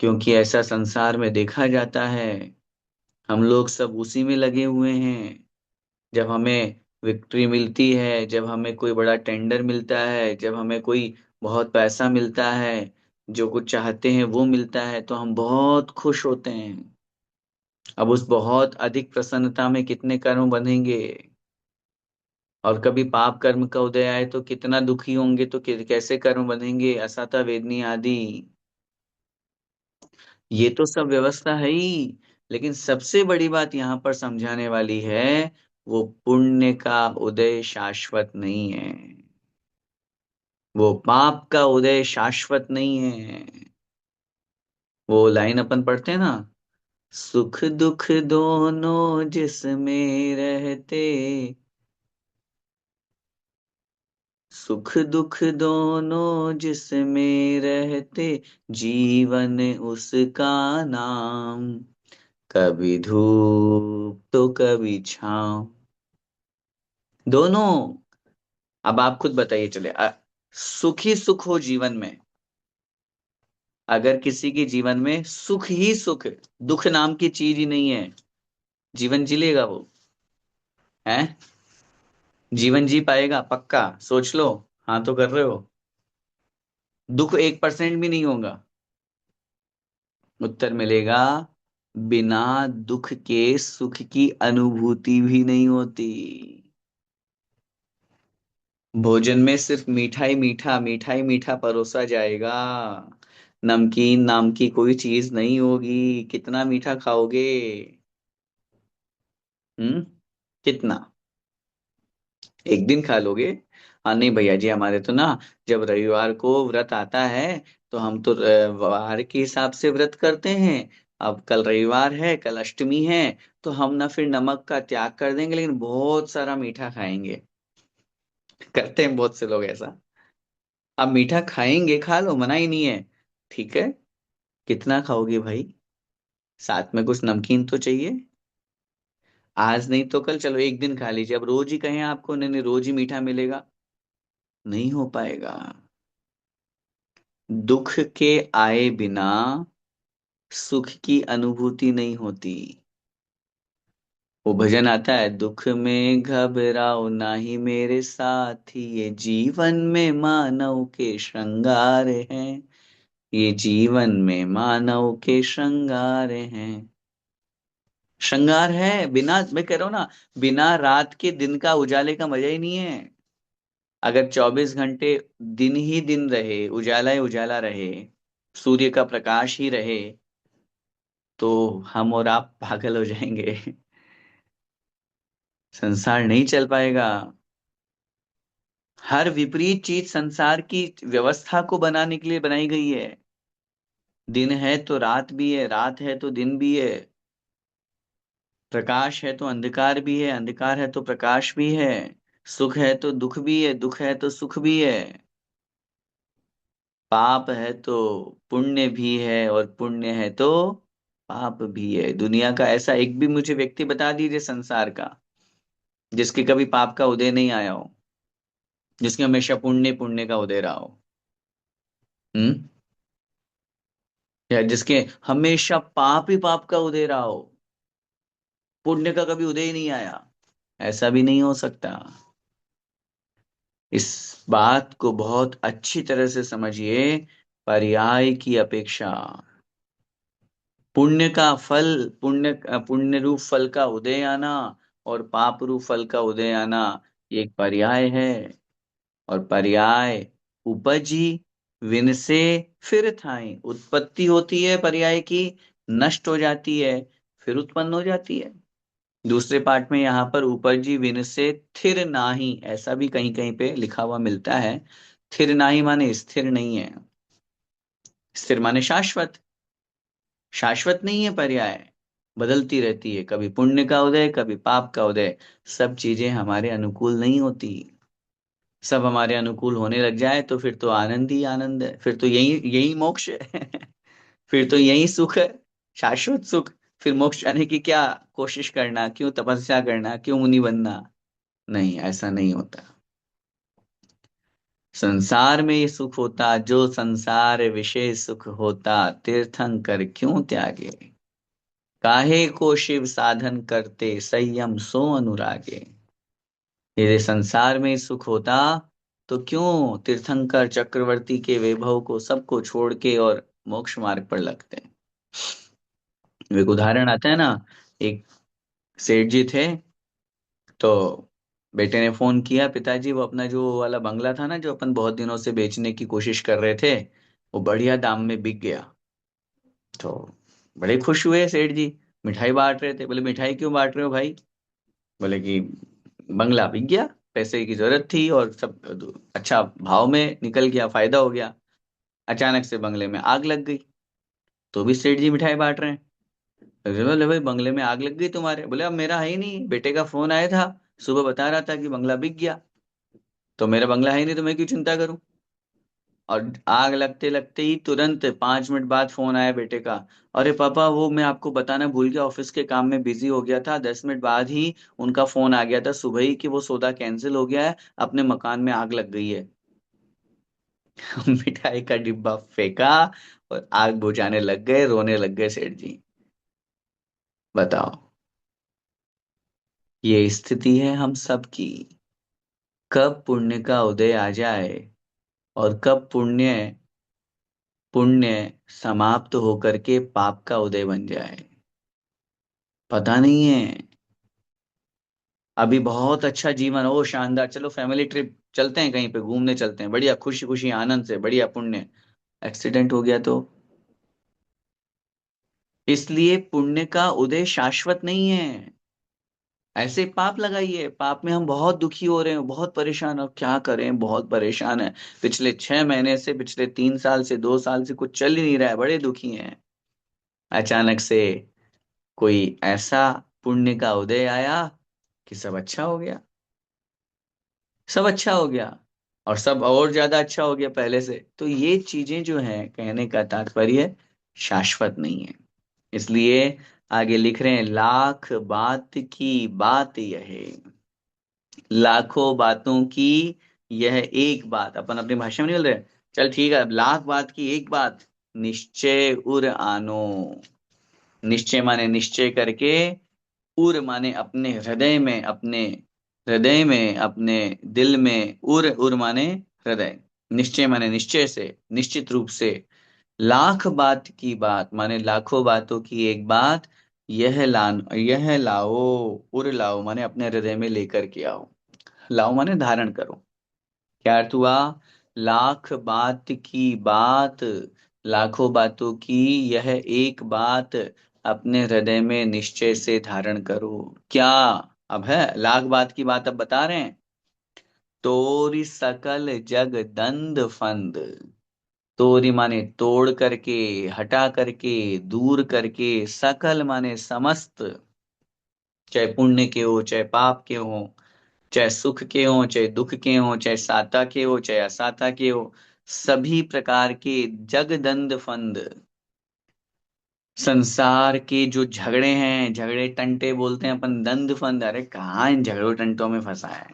[SPEAKER 1] क्योंकि ऐसा संसार में देखा जाता है, हम लोग सब उसी में लगे हुए हैं। जब हमें विक्ट्री मिलती है, जब हमें कोई बड़ा टेंडर मिलता है, जब हमें कोई बहुत पैसा मिलता है, जो कुछ चाहते हैं वो मिलता है, तो हम बहुत खुश होते हैं। अब उस बहुत अधिक प्रसन्नता में कितने कर्म बंधेंगे, और कभी पाप कर्म का उदय आए तो कितना दुखी होंगे, तो कैसे कर्म बंधेंगे, असाता वेदनी आदि। ये तो सब व्यवस्था है ही, लेकिन सबसे बड़ी बात यहाँ पर समझाने वाली है, वो पुण्य का उदय शाश्वत नहीं है, वो पाप का उदय शाश्वत नहीं है। वो लाइन अपन पढ़ते हैं ना, सुख दुख दोनों जिसमें रहते, सुख दुख दोनों जिसमें रहते, जीवन उसका नाम, कभी धूप तो कभी छाँव, दोनों। अब आप खुद बताइए, चले सुख ही सुख हो जीवन में, अगर किसी के जीवन में सुख ही सुख, दुख नाम की चीज ही नहीं है, जीवन जी लेगा वो? है जीवन जी पाएगा? पक्का सोच लो। हाँ तो कर रहे हो। दुख 1% भी नहीं होगा। उत्तर मिलेगा, बिना दुख के सुख की अनुभूति भी नहीं होती। भोजन में सिर्फ मीठा ही मीठा, मीठा ही मीठा परोसा जाएगा। नमकीन नाम की कोई चीज नहीं होगी। कितना मीठा खाओगे? हम्म। कितना? एक दिन खा लोगे? हाँ नहीं भैया जी, हमारे तो ना, जब रविवार को व्रत आता है तो हम तो वार के हिसाब से व्रत करते हैं। अब कल रविवार है, कल अष्टमी है, तो हम ना फिर नमक का त्याग कर देंगे, लेकिन बहुत सारा मीठा खाएंगे। करते हैं बहुत से लोग ऐसा। अब मीठा खाएंगे, खा लो, मना ही नहीं है। ठीक है। कितना खाओगे भाई? साथ में कुछ नमकीन तो चाहिए। आज नहीं तो कल, चलो एक दिन खा लीजिए। अब रोज ही कहें आपको नहीं नहीं रोज ही मीठा मिलेगा, नहीं हो पाएगा। दुख के आए बिना सुख की अनुभूति नहीं होती। वो भजन आता है, दुख में घबराओ नाही मेरे साथी, ये जीवन में मानव के श्रृंगार हैं। ये जीवन में मानव के श्रृंगार हैं। श्रृंगार है, बिना, मैं कह रहा हूं ना, बिना रात के दिन का उजाले का मजा ही नहीं है। अगर 24 घंटे दिन ही दिन रहे, उजाला ही उजाला रहे, सूर्य का प्रकाश ही रहे, तो हम और आप पागल हो जाएंगे। संसार नहीं चल पाएगा। हर विपरीत चीज संसार की व्यवस्था को बनाने के लिए बनाई गई है। दिन है तो रात भी है, रात है तो दिन भी है। प्रकाश है तो अंधकार भी है, अंधकार है तो प्रकाश भी है। सुख है तो दुख भी है, दुख है तो सुख भी है। पाप है तो पुण्य भी है, और पुण्य है तो पाप भी है। दुनिया का ऐसा एक भी मुझे व्यक्ति बता दीजिए संसार का, जिसके कभी पाप का उदय नहीं आया हो, जिसके हमेशा पुण्य पुण्य का उदय रहा हो। हम्म। या जिसके हमेशा पाप ही पाप का उदय रहा हो, पुण्य का कभी उदय ही नहीं आया। ऐसा भी नहीं हो सकता। इस बात को बहुत अच्छी तरह से समझिए। पर्याय की अपेक्षा, पुण्य का फल, पुण्य रूप फल का उदय आना और पाप रूप फल का उदय आना, ये एक पर्याय है। और पर्याय उपजी, विनसे, फिर थाई। उत्पत्ति होती है पर्याय की, नष्ट हो जाती है, फिर उत्पन्न हो जाती है। दूसरे पार्ट में यहाँ पर उपजी विनसे थिर नाही, ऐसा भी कहीं कहीं पे लिखा हुआ मिलता है। थिर नाही माने स्थिर नहीं है। स्थिर माने शाश्वत। शाश्वत नहीं है पर्याय, बदलती रहती है, कभी पुण्य का उदय, कभी पाप का उदय। सब चीजें हमारे अनुकूल नहीं होती। सब हमारे अनुकूल होने लग जाए तो फिर तो आनंद ही आनंद है, फिर तो यही यही मोक्ष है। फिर तो यही सुख है, शाश्वत सुख। फिर मोक्ष जाने की क्या कोशिश करना, क्यों तपस्या करना, क्यों मुनि बनना? नहीं, ऐसा नहीं होता। संसार में ये सुख होता, जो संसार विषय सुख होता, तीर्थंकर क्यों त्यागे। काहे को शिव साधन करते, संयम सो अनुरागे। यदि संसार में सुख होता तो क्यों तीर्थंकर चक्रवर्ती के वैभव को सबको छोड़ के और मोक्ष मार्ग पर लगते। एक उदाहरण आता है ना। एक सेठ जी थे, तो बेटे ने फोन किया, पिताजी वो अपना जो वाला बंगला था ना, जो अपन बहुत दिनों से बेचने की कोशिश कर रहे थे, वो बढ़िया दाम में बिक गया। तो बड़े खुश हुए सेठ जी, मिठाई बांट रहे थे। बोले मिठाई क्यों बांट रहे हो भाई? बोले कि बंगला बिक गया, पैसे की जरूरत थी और सब अच्छा भाव में निकल गया, फायदा हो गया। अचानक से बंगले में आग लग गई, तो भी सेठ जी मिठाई बांट रहे हैं। तो बोले भाई बंगले में आग लग गई तुम्हारे? बोले अब मेरा है ही नहीं, बेटे का फोन आया था, सुबह बता रहा था कि बंगला बिक गया, तो मेरा बंगला है ही नहीं, तो मैं क्यों चिंता करूं? और आग लगते लगते ही तुरंत 5 मिनट बाद फोन आया बेटे का, अरे पापा वो मैं आपको बताना भूल गया, ऑफिस के काम में बिजी हो गया था, 10 मिनट बाद ही उनका फोन आ गया था सुबह ही कि वो सौदा कैंसिल हो गया है, अपने मकान में आग लग गई है। मिठाई का डिब्बा फेंका और आग बुझाने लग गए, रोने लग गए सेठ जी। बताओ, ये स्थिति है हम सब की। कब पुण्य का उदय आ जाए और कब पुण्य पुण्य समाप्त होकर के पाप का उदय बन जाए, पता नहीं है। अभी बहुत अच्छा जीवन हो, शानदार, चलो फैमिली ट्रिप चलते हैं, कहीं पे घूमने चलते हैं, बढ़िया खुशी खुशी आनंद से, बढ़िया पुण्य, एक्सीडेंट हो गया तो। इसलिए पुण्य का उदय शाश्वत नहीं है। ऐसे पाप लगाइए, पाप में हम बहुत दुखी हो रहे हैं, बहुत परेशान, अब क्या करें, बहुत परेशान है, पिछले 6 महीने से, पिछले 3 साल से, 2 साल से कुछ चल ही नहीं रहा है, बड़े दुखी हैं। अचानक से कोई ऐसा पुण्य का उदय आया कि सब अच्छा हो गया, सब अच्छा हो गया, और सब और ज्यादा अच्छा हो गया पहले से। तो ये चीजें जो हैं, कहने का तात्पर्य शाश्वत नहीं है। इसलिए आगे लिख रहे हैं, लाख बात की बात यह है, लाखों बातों की यह एक बात, अपन अपनी भाषा में नहीं बोल रहे, चल ठीक है, अब लाख बात की एक बात, निश्चय उर आनो। निश्चय माने निश्चय करके, उर माने अपने हृदय में, अपने हृदय में, अपने दिल में, उर उर माने हृदय, निश्चय माने निश्चय से, निश्चित रूप से, लाख बात की बात माने लाखों बातों की एक बात, यह लाओ, उर लाओ माने अपने हृदय में लेकर के आओ, लाओ माने धारण करो। क्या अर्थ हुआ? लाख बात की बात, लाखों बातों की यह एक बात, अपने हृदय में निश्चय से धारण करो। क्या? अब है लाख बात की बात, अब बता रहे हैं, तोरी सकल जग दंड फंद। तोरी माने तोड़ करके, हटा करके, दूर करके, सकल माने समस्त, चाहे पुण्य के हो, चाहे पाप के हो, चाहे सुख के हो, चाहे दुख के हो, चाहे साता के हो, चाहे असाता के हो, सभी प्रकार के जगदंद फंद, संसार के जो झगड़े हैं, झगड़े टंटे बोलते हैं अपन, दंद फंद, अरे कहाँ इन झगड़ों टंटों में फंसा है।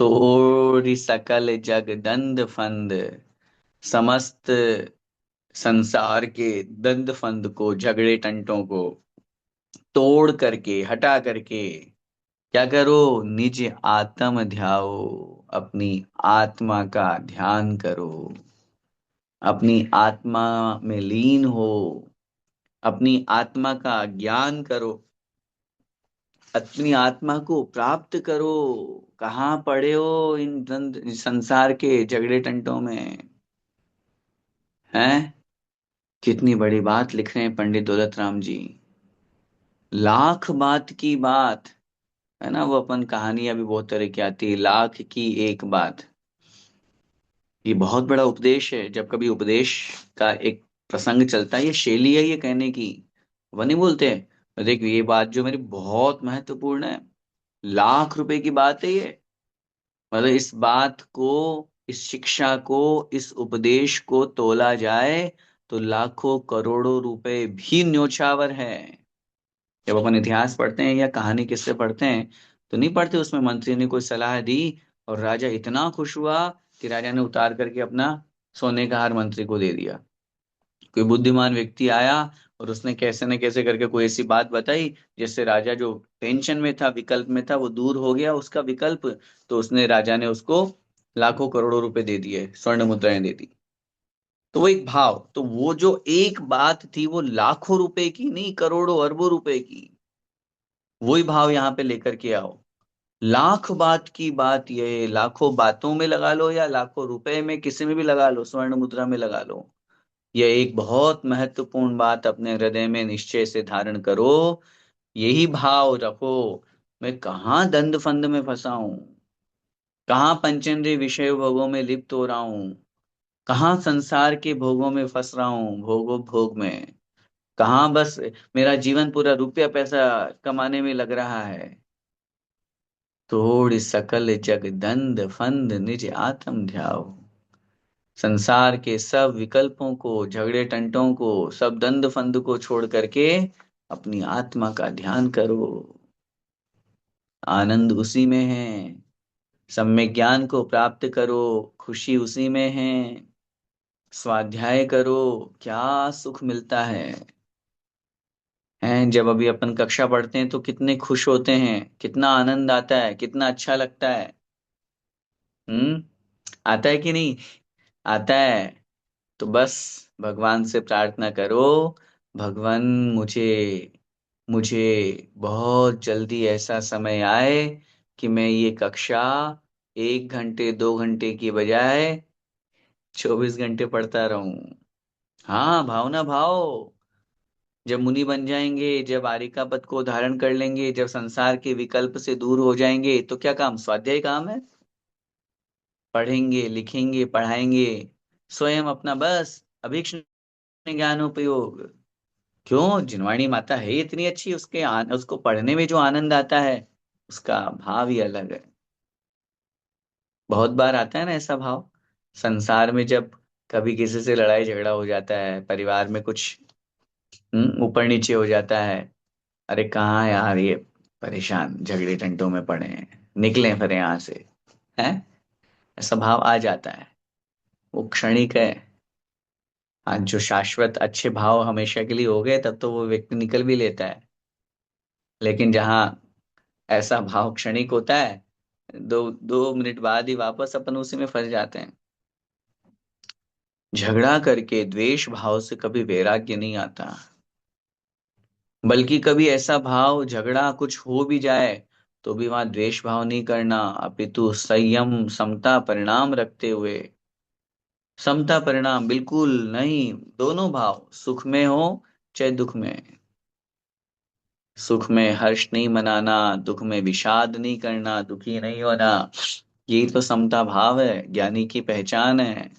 [SPEAKER 1] तोड़ी सकल जगदंद फंद, समस्त संसार के दंद फंद को, झगड़े टंटों को तोड़ करके, हटा करके, क्या करो? निज आत्म ध्याओ, अपनी आत्मा का ध्यान करो, अपनी आत्मा में लीन हो, अपनी आत्मा का ज्ञान करो, अपनी आत्मा को प्राप्त करो। कहाँ पड़े हो इन संसार के झगड़े टंटों में? हैं? कितनी बड़ी बात लिख रहे हैं पंडित दौलत राम जी। लाख बात की बात, है ना, वो अपन कहानियां भी बहुत तरह की आती है, लाख की एक बात, ये बहुत बड़ा उपदेश है। जब कभी उपदेश का एक प्रसंग चलता है, ये शैली है ये कहने की, वह नहीं बोलते हैं, देख ये बात जो मेरी बहुत महत्वपूर्ण है, लाख रुपए की बात है ये, मतलब इस बात को, इस शिक्षा को, इस उपदेश को तोला जाए तो लाखों करोड़ों रुपए भी न्योछावर है। जब अपन इतिहास पढ़ते हैं या कहानी किस्से पढ़ते हैं, तो नहीं पढ़ते उसमें मंत्री ने कोई सलाह दी और राजा इतना खुश हुआ कि राजा ने उतार करके अपना सोने का हार मंत्री को दे दिया। कोई बुद्धिमान व्यक्ति आया और उसने कैसे न कैसे करके कोई ऐसी बात बताई जिससे राजा जो टेंशन में था, विकल्प में था, वो दूर हो गया उसका विकल्प, तो उसने, राजा ने उसको लाखों करोड़ों रुपए दे दिए, स्वर्ण मुद्राएं दे दी। तो वो एक भाव, तो वो जो एक बात थी वो लाखों रुपए की नहीं, करोड़ों अरबों रुपए की, वही भाव यहाँ पे लेकर के आओ। लाख बात की बात, ये लाखों बातों में लगा लो या लाखों रुपए में, किसी में भी लगा लो, स्वर्ण मुद्रा में लगा लो, यह एक बहुत महत्वपूर्ण बात अपने हृदय में निश्चय से धारण करो। यही भाव रखो, मैं कहाँ दंड फंद में फंसा हूं, कहाँ पंचेंद्रिय विषय भोगों में लिप्त हो रहा हूँ, कहाँ संसार के भोगों में फंस रहा हूँ, भोगो भोग में, कहाँ बस मेरा जीवन पूरा रुपया पैसा कमाने में लग रहा है। तोड़ सकल जग दंड फंद, निज आत्म ध्याओ। संसार के सब विकल्पों को, झगड़े टंटों को, सब दंड फंद को छोड़ करके अपनी आत्मा का ध्यान करो। आनंद उसी में है, सम्यक ज्ञान को प्राप्त करो, खुशी उसी में है। स्वाध्याय करो, क्या सुख मिलता है। जब अभी अपन कक्षा पढ़ते हैं तो कितने खुश होते हैं, कितना आनंद आता है, कितना अच्छा लगता है। हम्म। आता है कि नहीं? आता है। तो बस भगवान से प्रार्थना करो, भगवान मुझे मुझे बहुत जल्दी ऐसा समय आए कि मैं ये कक्षा 1 घंटे 2 घंटे की बजाय 24 घंटे पढ़ता रहूं। हाँ, भाव ना भाव। जब मुनि बन जाएंगे, जब आर्यिका पद को धारण कर लेंगे, जब संसार के विकल्प से दूर हो जाएंगे, तो क्या काम? स्वाध्याय काम है। पढ़ेंगे, लिखेंगे, पढ़ाएंगे, स्वयं अपना बस अभीक्ष्ण ज्ञानोपयोग। क्यों? जिनवाणी माता है इतनी अच्छी, उसको पढ़ने में जो आनंद आता है, उसका भाव ही अलग है। बहुत बार आता है ना ऐसा भाव, संसार में जब कभी किसी से लड़ाई झगड़ा हो जाता है, परिवार में कुछ ऊपर नीचे हो जाता है, अरे कहाँ यार ये परेशान झगड़े टंटों में पड़े हैं, निकले फिर यहाँ से, हैं? ऐसा भाव आ जाता है। वो क्षणिक है। हाँ, जो शाश्वत अच्छे भाव हमेशा के लिए हो गए, तब तो वो व्यक्ति निकल भी लेता है। लेकिन जहाँ ऐसा भाव क्षणिक होता है, 2 2 मिनट बाद ही वापस अपन उसी में फंस जाते हैं। झगड़ा करके द्वेष भाव से कभी वैराग्य नहीं आता। बल्कि कभी ऐसा भाव, झगड़ा कुछ हो भी जाए तो भी वहां द्वेष भाव नहीं करना, अपितु संयम समता परिणाम रखते हुए, समता परिणाम बिल्कुल नहीं, दोनों भाव सुख में हो चाहे दुख में, सुख में हर्ष नहीं मनाना, दुख में विषाद नहीं करना, दुखी नहीं होना। यही तो समता भाव है, ज्ञानी की पहचान है।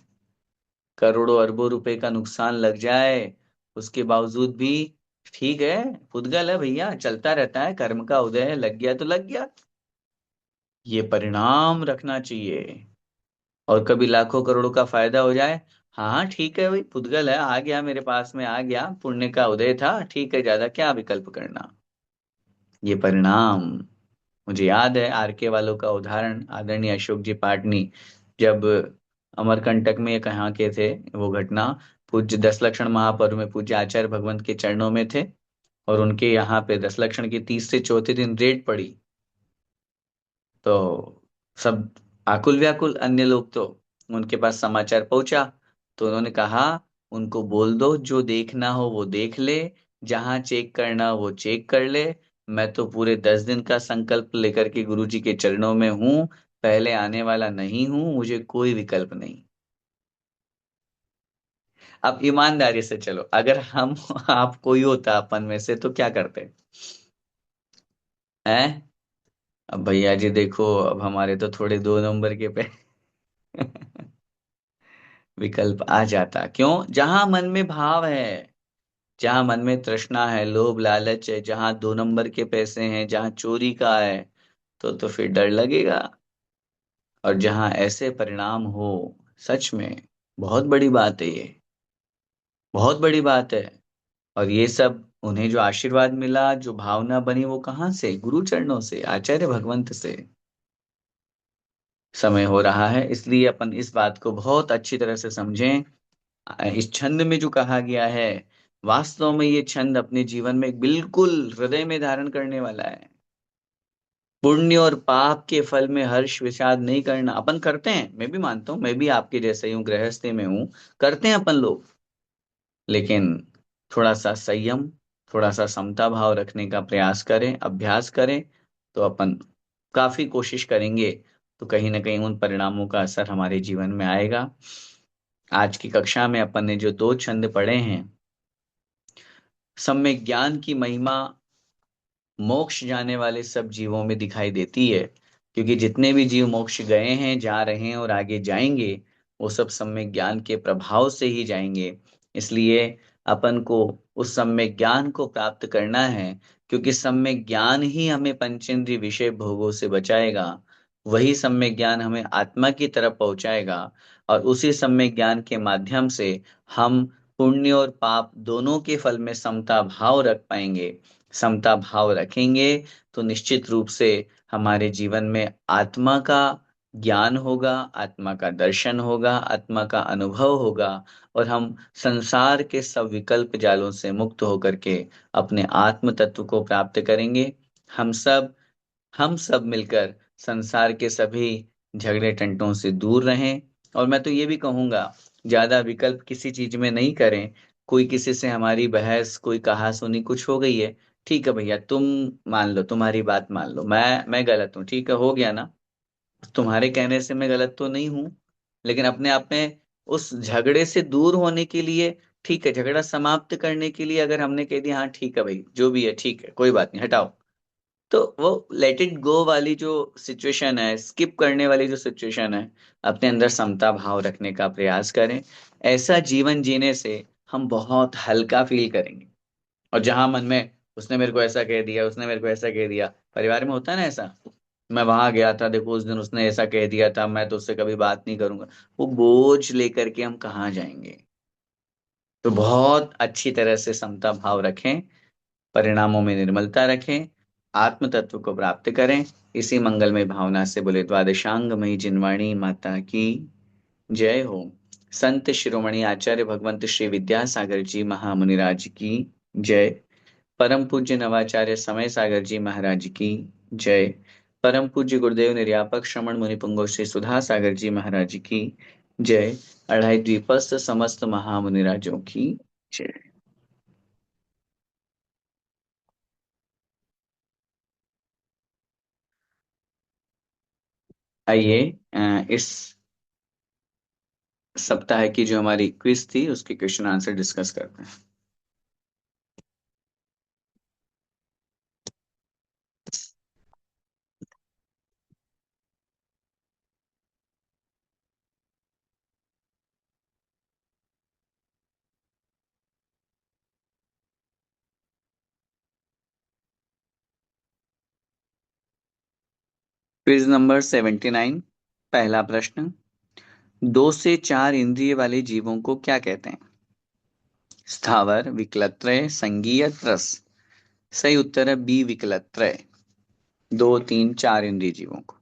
[SPEAKER 1] करोड़ों अरबों रुपए का नुकसान लग जाए, उसके बावजूद भी ठीक है, फुदगल है भैया, चलता रहता है, कर्म का उदय है, लग गया तो लग गया। ये परिणाम रखना चाहिए। और कभी लाखों करोड़ों का फायदा हो जाए, हाँ हाँ ठीक है भाई, फुदगल है, आ गया मेरे पास में, आ गया, पुण्य का उदय था, ठीक है, ज्यादा क्या विकल्प करना। ये परिणाम। मुझे याद है आरके वालों का उदाहरण, आदरणीय अशोक जी पाटनी, जब अमरकंटक में, कहाँ के थे, वो घटना, पूज्य दस लक्षण महापर्व में पूज्य आचार्य भगवंत के चरणों में थे, और उनके यहाँ पे दस लक्षण के तीसरे चौथे दिन रेड पड़ी। तो सब आकुल व्याकुल, अन्य लोग तो, उनके पास समाचार पहुंचा, तो उन्होंने कहा, उनको बोल दो जो देखना हो वो देख ले, जहां चेक करना हो वो चेक कर ले, मैं तो पूरे 10 दिन का संकल्प लेकर के गुरु जी के चरणों में हूँ, पहले आने वाला नहीं हूँ, मुझे कोई विकल्प नहीं। अब ईमानदारी से चलो, अगर हम आप कोई होता अपन में से, तो क्या करते हैं? अब भैया जी देखो, अब हमारे तो थोड़े 2 नंबर के पे विकल्प आ जाता। क्यों? जहां मन में भाव है, जहां मन में तृष्णा है, लोभ लालच है, जहां 2 नंबर के पैसे हैं, जहां चोरी का है, तो फिर डर लगेगा। और जहां ऐसे परिणाम हो, सच में बहुत बड़ी बात है ये, बहुत बड़ी बात है। और ये सब उन्हें जो आशीर्वाद मिला, जो भावना बनी, वो कहाँ से? गुरु चरणों से, आचार्य भगवंत से। समय हो रहा है, इसलिए अपन इस बात को बहुत अच्छी तरह से समझें। इस छंद में जो कहा गया है, वास्तव में ये छंद अपने जीवन में बिल्कुल हृदय में धारण करने वाला है। पुण्य और पाप के फल में हर्ष विषाद नहीं करना। अपन करते हैं, मैं भी मानता हूं, मैं भी आपके जैसे ही हूँ, गृहस्थी में हूँ, करते हैं अपन लोग। लेकिन थोड़ा सा संयम, थोड़ा सा समता भाव रखने का प्रयास करें, अभ्यास करें, तो अपन काफी कोशिश करेंगे, तो कहीं ना कहीं उन परिणामों का असर हमारे जीवन में आएगा। आज की कक्षा में अपन ने जो 2 छंद पढ़े हैं, सम्यक ज्ञान की महिमा मोक्ष जाने वाले सब जीवों में दिखाई देती है, क्योंकि जितने भी जीव मोक्ष गए हैं, जा रहे हैं और आगे जाएंगे, वो सब सम्यक ज्ञान के प्रभाव से ही जाएंगे। इसलिए अपन को उस सम्यक ज्ञान को प्राप्त करना है, क्योंकि सम्यक ज्ञान ही हमें पंचेंद्रिय विषय भोगों से बचाएगा। वही सम्यक ज्ञान हमें आत्मा की तरफ पहुंचाएगा, और उसी सम्यक ज्ञान के माध्यम से हम पुण्य और पाप दोनों के फल में समता भाव रख पाएंगे। समता भाव रखेंगे तो निश्चित रूप से हमारे जीवन में आत्मा का ज्ञान होगा, आत्मा का दर्शन होगा, आत्मा का अनुभव होगा, और हम संसार के सब विकल्प जालों से मुक्त होकर के अपने आत्म तत्व को प्राप्त करेंगे। हम सब हम सब मिलकर संसार के सभी झगड़े टंटों से दूर रहें। और मैं तो ये भी कहूंगा, ज्यादा विकल्प किसी चीज में नहीं करें। कोई किसी से हमारी बहस, कोई कहासुनी कुछ हो गई है, ठीक है भैया, तुम मान लो, तुम्हारी बात मान लो, मैं गलत हूँ, ठीक है, हो गया ना। तुम्हारे कहने से मैं गलत तो नहीं हूं, लेकिन अपने आप में उस झगड़े से दूर होने के लिए, ठीक है, झगड़ा समाप्त करने के लिए अगर हमने कह दिया हाँ ठीक है भाई, जो भी है ठीक है, कोई बात नहीं, हटाओ, तो वो लेट इट गो वाली जो सिचुएशन है, स्किप करने वाली जो सिचुएशन है, अपने अंदर समता भाव रखने का प्रयास करें। ऐसा जीवन जीने से हम बहुत हल्का फील करेंगे। और जहां मन में उसने मेरे को ऐसा कह दिया, उसने मेरे को ऐसा कह दिया, परिवार में होता है ना ऐसा, मैं वहां गया था, देखो उस दिन उसने ऐसा कह दिया था, मैं तो उससे कभी बात नहीं करूंगा, वो बोझ लेकर के हम कहाँ जाएंगे। तो बहुत अच्छी तरह से समता भाव रखें, परिणामों में निर्मलता रखें, आत्म तत्व को प्राप्त करें। इसी मंगलमय भावना से बोले द्वादशांगमयी जिनवाणी माता की जय हो। संत शिरोमणि आचार्य भगवंत श्री विद्यासागर जी महामुनिराज की जय। परम पूज्य नवाचार्य समय सागर जी महाराज की जय। परम पूज्य गुरुदेव निर्यापक श्रमण मुनि पुंगव श्री सुधा सागर जी महाराज की जय। अढ़ाई द्वीपस्थ समस्त महामुनिराजों की जय। आइए इस सप्ताह की जो हमारी क्विज थी उसके क्वेश्चन आंसर डिस्कस करते हैं। Quiz number 79। पहला प्रश्न, दो से चार इंद्रिय वाले जीवों को क्या कहते हैं? स्थावर, विकलत्रय, संघीय, त्रस। सही उत्तर है बी, विकलत्रय। दो, तीन, चार इंद्रिय जीवों को।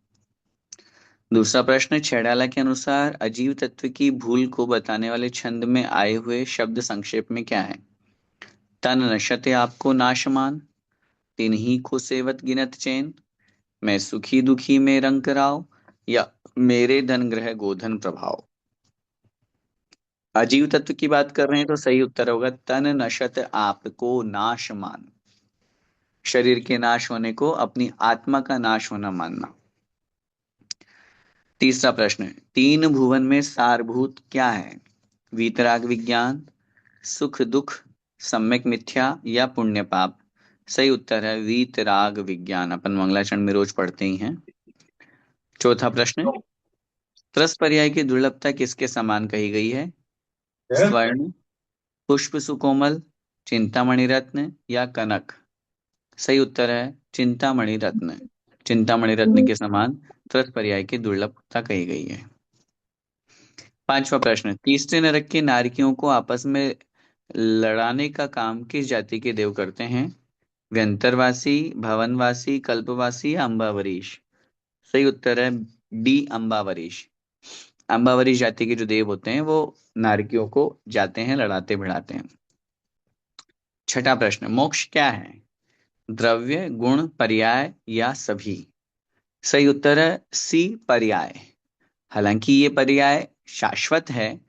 [SPEAKER 1] दूसरा प्रश्न, छैडाला के अनुसार अजीव तत्व की भूल को बताने वाले छंद में आए हुए शब्द संक्षेप में क्या है? तन नशते आपको नाशमान, तिन ही को सेवत गिनत चैन, मैं सुखी दुखी में रंग राव, या मेरे धन ग्रह गोधन प्रभाव। अजीव तत्व की बात कर रहे हैं तो सही उत्तर होगा तन नशत आपको नाशमान। शरीर के नाश होने को अपनी आत्मा का नाश होना मानना। तीसरा प्रश्न, तीन भुवन में सारभूत क्या है? वीतराग विज्ञान, सुख दुख, सम्यक मिथ्या, या पुण्य पाप। सही उत्तर है वीतराग विज्ञान, अपन मंगलाचरण में रोज पढ़ते ही हैं। चौथा प्रश्न, त्रस पर्याय की दुर्लभता किसके समान कही गई है? स्वर्ण, पुष्प सुकोमल, चिंतामणि रत्न, या कनक। सही उत्तर है चिंतामणि रत्न। चिंतामणि रत्न के समान त्रस पर्याय की दुर्लभता कही गई है। पांचवा प्रश्न, तीसरे नरक की नारियों को आपस में लड़ाने का काम किस जाति के देव करते हैं? व्यंतरवासी, भवनवासी, कल्पवासी, या अम्बावरीश। सही उत्तर है डी, अम्बावरीश। अम्बावरीश जाति के जो देव होते हैं वो नारकियों को जाते हैं लड़ाते भिड़ाते हैं। छठा प्रश्न, मोक्ष क्या है? द्रव्य, गुण, पर्याय, या सभी। सही उत्तर है सी, पर्याय। हालांकि ये पर्याय शाश्वत है।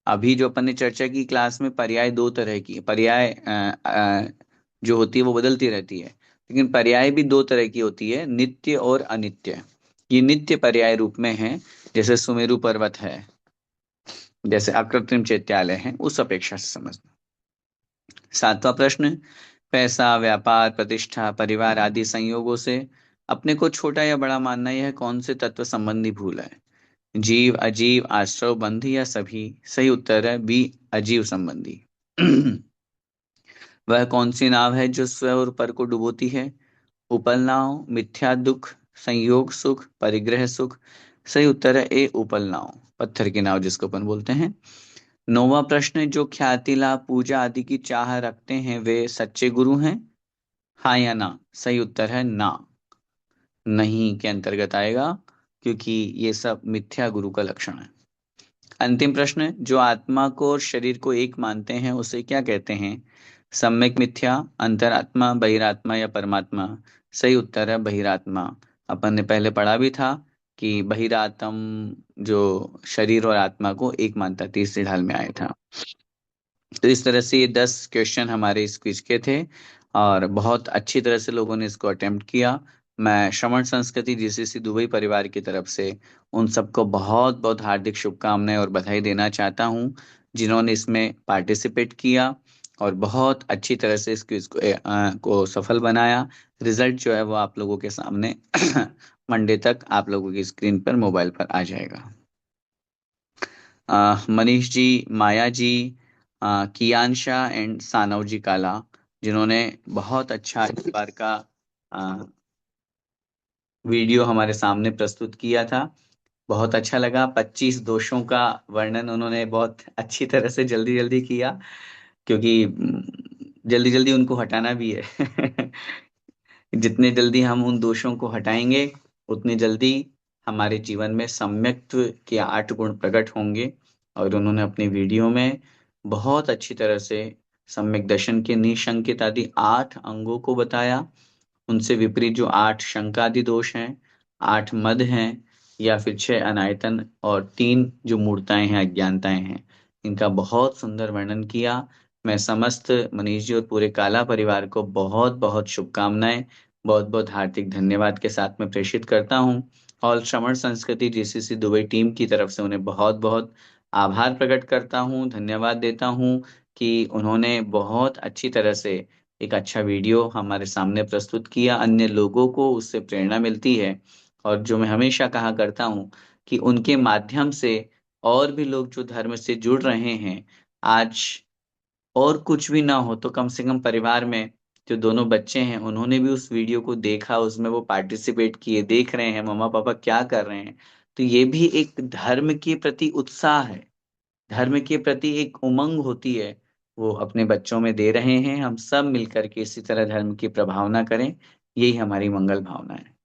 [SPEAKER 1] अभी जो अपन ने चर्चा की क्लास में, पर्याय दो तरह की है। पर्याय जो होती है वो बदलती रहती है, लेकिन पर्याय भी दो तरह की होती है, नित्य और अनित्य। ये नित्य पर्याय रूप में है, जैसे सुमेरु पर्वत है, जैसे अकृत्रिम चैत्यालय है, उस अपेक्षा से समझना। सातवां प्रश्न, पैसा, व्यापार, प्रतिष्ठा, परिवार आदि संयोगों से अपने को छोटा या बड़ा मानना, यह कौन से तत्व संबंधी भूल है? जीव, अजीव, आश्रव, बंध, या सभी। सही उत्तर है बी, अजीव संबंधी। वह कौन सी नाव है जो स्व और पर को डुबोती है? उपल नाव, मिथ्या दुख, संयोग सुख, परिग्रह सुख। सही उत्तर है ए, उपल नाव, पत्थर की नाव जिसको अपन बोलते हैं। नौवां प्रश्न, जो ख्याति लाभ, पूजा आदि की चाह रखते हैं वे सच्चे गुरु हैं? हाँ या ना? सही उत्तर है ना, नहीं के अंतर्गत आएगा, क्योंकि ये सब मिथ्या गुरु का लक्षण है। अंतिम प्रश्न, जो आत्मा को और शरीर को एक मानते हैं उसे क्या कहते हैं? सम्यक मिथ्या, अंतरात्मा, बहिरात्मा, या परमात्मा। सही उत्तर है बहिरात्मा। अपन ने पहले पढ़ा भी था कि बहिरातम जो शरीर और आत्मा को एक मानता, तीसरी ढाल में आया था। तो इस तरह से ये 10 क्वेश्चन हमारे इस क्विज के थे, और बहुत अच्छी तरह से लोगों ने इसको अटेम्प्ट किया। मैं श्रवण संस्कृति जीसीसी दुबई परिवार की तरफ से उन सबको बहुत बहुत हार्दिक शुभकामनाएं और बधाई देना चाहता हूं, जिन्होंने इसमें पार्टिसिपेट किया और बहुत अच्छी तरह से इस क्विज को सफल बनाया। रिजल्ट जो है वो आप लोगों के सामने मंडे तक आप लोगों की स्क्रीन पर, मोबाइल पर आ जाएगा। मनीष जी, माया जी, कियानशा एंड सानव जी काला, जिन्होंने बहुत अच्छा इस बार का अ, वीडियो हमारे सामने प्रस्तुत किया था। बहुत अच्छा लगा। 25 दोषों का वर्णन उन्होंने बहुत अच्छी तरह से जल्दी जल्दी किया, क्योंकि जल्दी जल्दी उनको हटाना भी है। जितने जल्दी हम उन दोषों को हटाएंगे, उतनी जल्दी हमारे जीवन में सम्यक्त्व के 8 गुण प्रकट होंगे। और उन्होंने अपनी वीडियो में बहुत अच्छी तरह से सम्यक दर्शन के निशंकित आदि 8 अंगों को बताया। उनसे विपरीत जो 8 शंकादि दोष हैं, 8 मद हैं, या फिर 6 अनायतन और 3 जो मूर्ताएं हैं, अज्ञानताएं हैं, इनका बहुत सुंदर वर्णन किया। मैं समस्त मनीष जी और पूरे काला परिवार को बहुत बहुत शुभकामनाएं, बहुत बहुत हार्दिक धन्यवाद के साथ में प्रेषित करता हूं। और श्रवण संस्कृति जीसीसी दुबई टीम की तरफ से उन्हें बहुत बहुत आभार प्रकट करता हूं, धन्यवाद देता हूं कि उन्होंने बहुत अच्छी तरह से एक अच्छा वीडियो हमारे सामने प्रस्तुत किया। अन्य लोगों को उससे प्रेरणा मिलती है, और जो मैं हमेशा कहा करता हूँ कि उनके माध्यम से और भी लोग जो धर्म से जुड़ रहे हैं आज, और कुछ भी ना हो तो कम से कम परिवार में जो दोनों बच्चे हैं उन्होंने भी उस वीडियो को देखा, उसमें वो पार्टिसिपेट किए, देख रहे हैं मम्मा पापा क्या कर रहे हैं, तो ये भी एक धर्म के प्रति उत्साह है, धर्म के प्रति एक उमंग होती है, वो अपने बच्चों में दे रहे हैं। हम सब मिलकर के इसी तरह धर्म की प्रभावना करें, यही हमारी मंगल भावना है।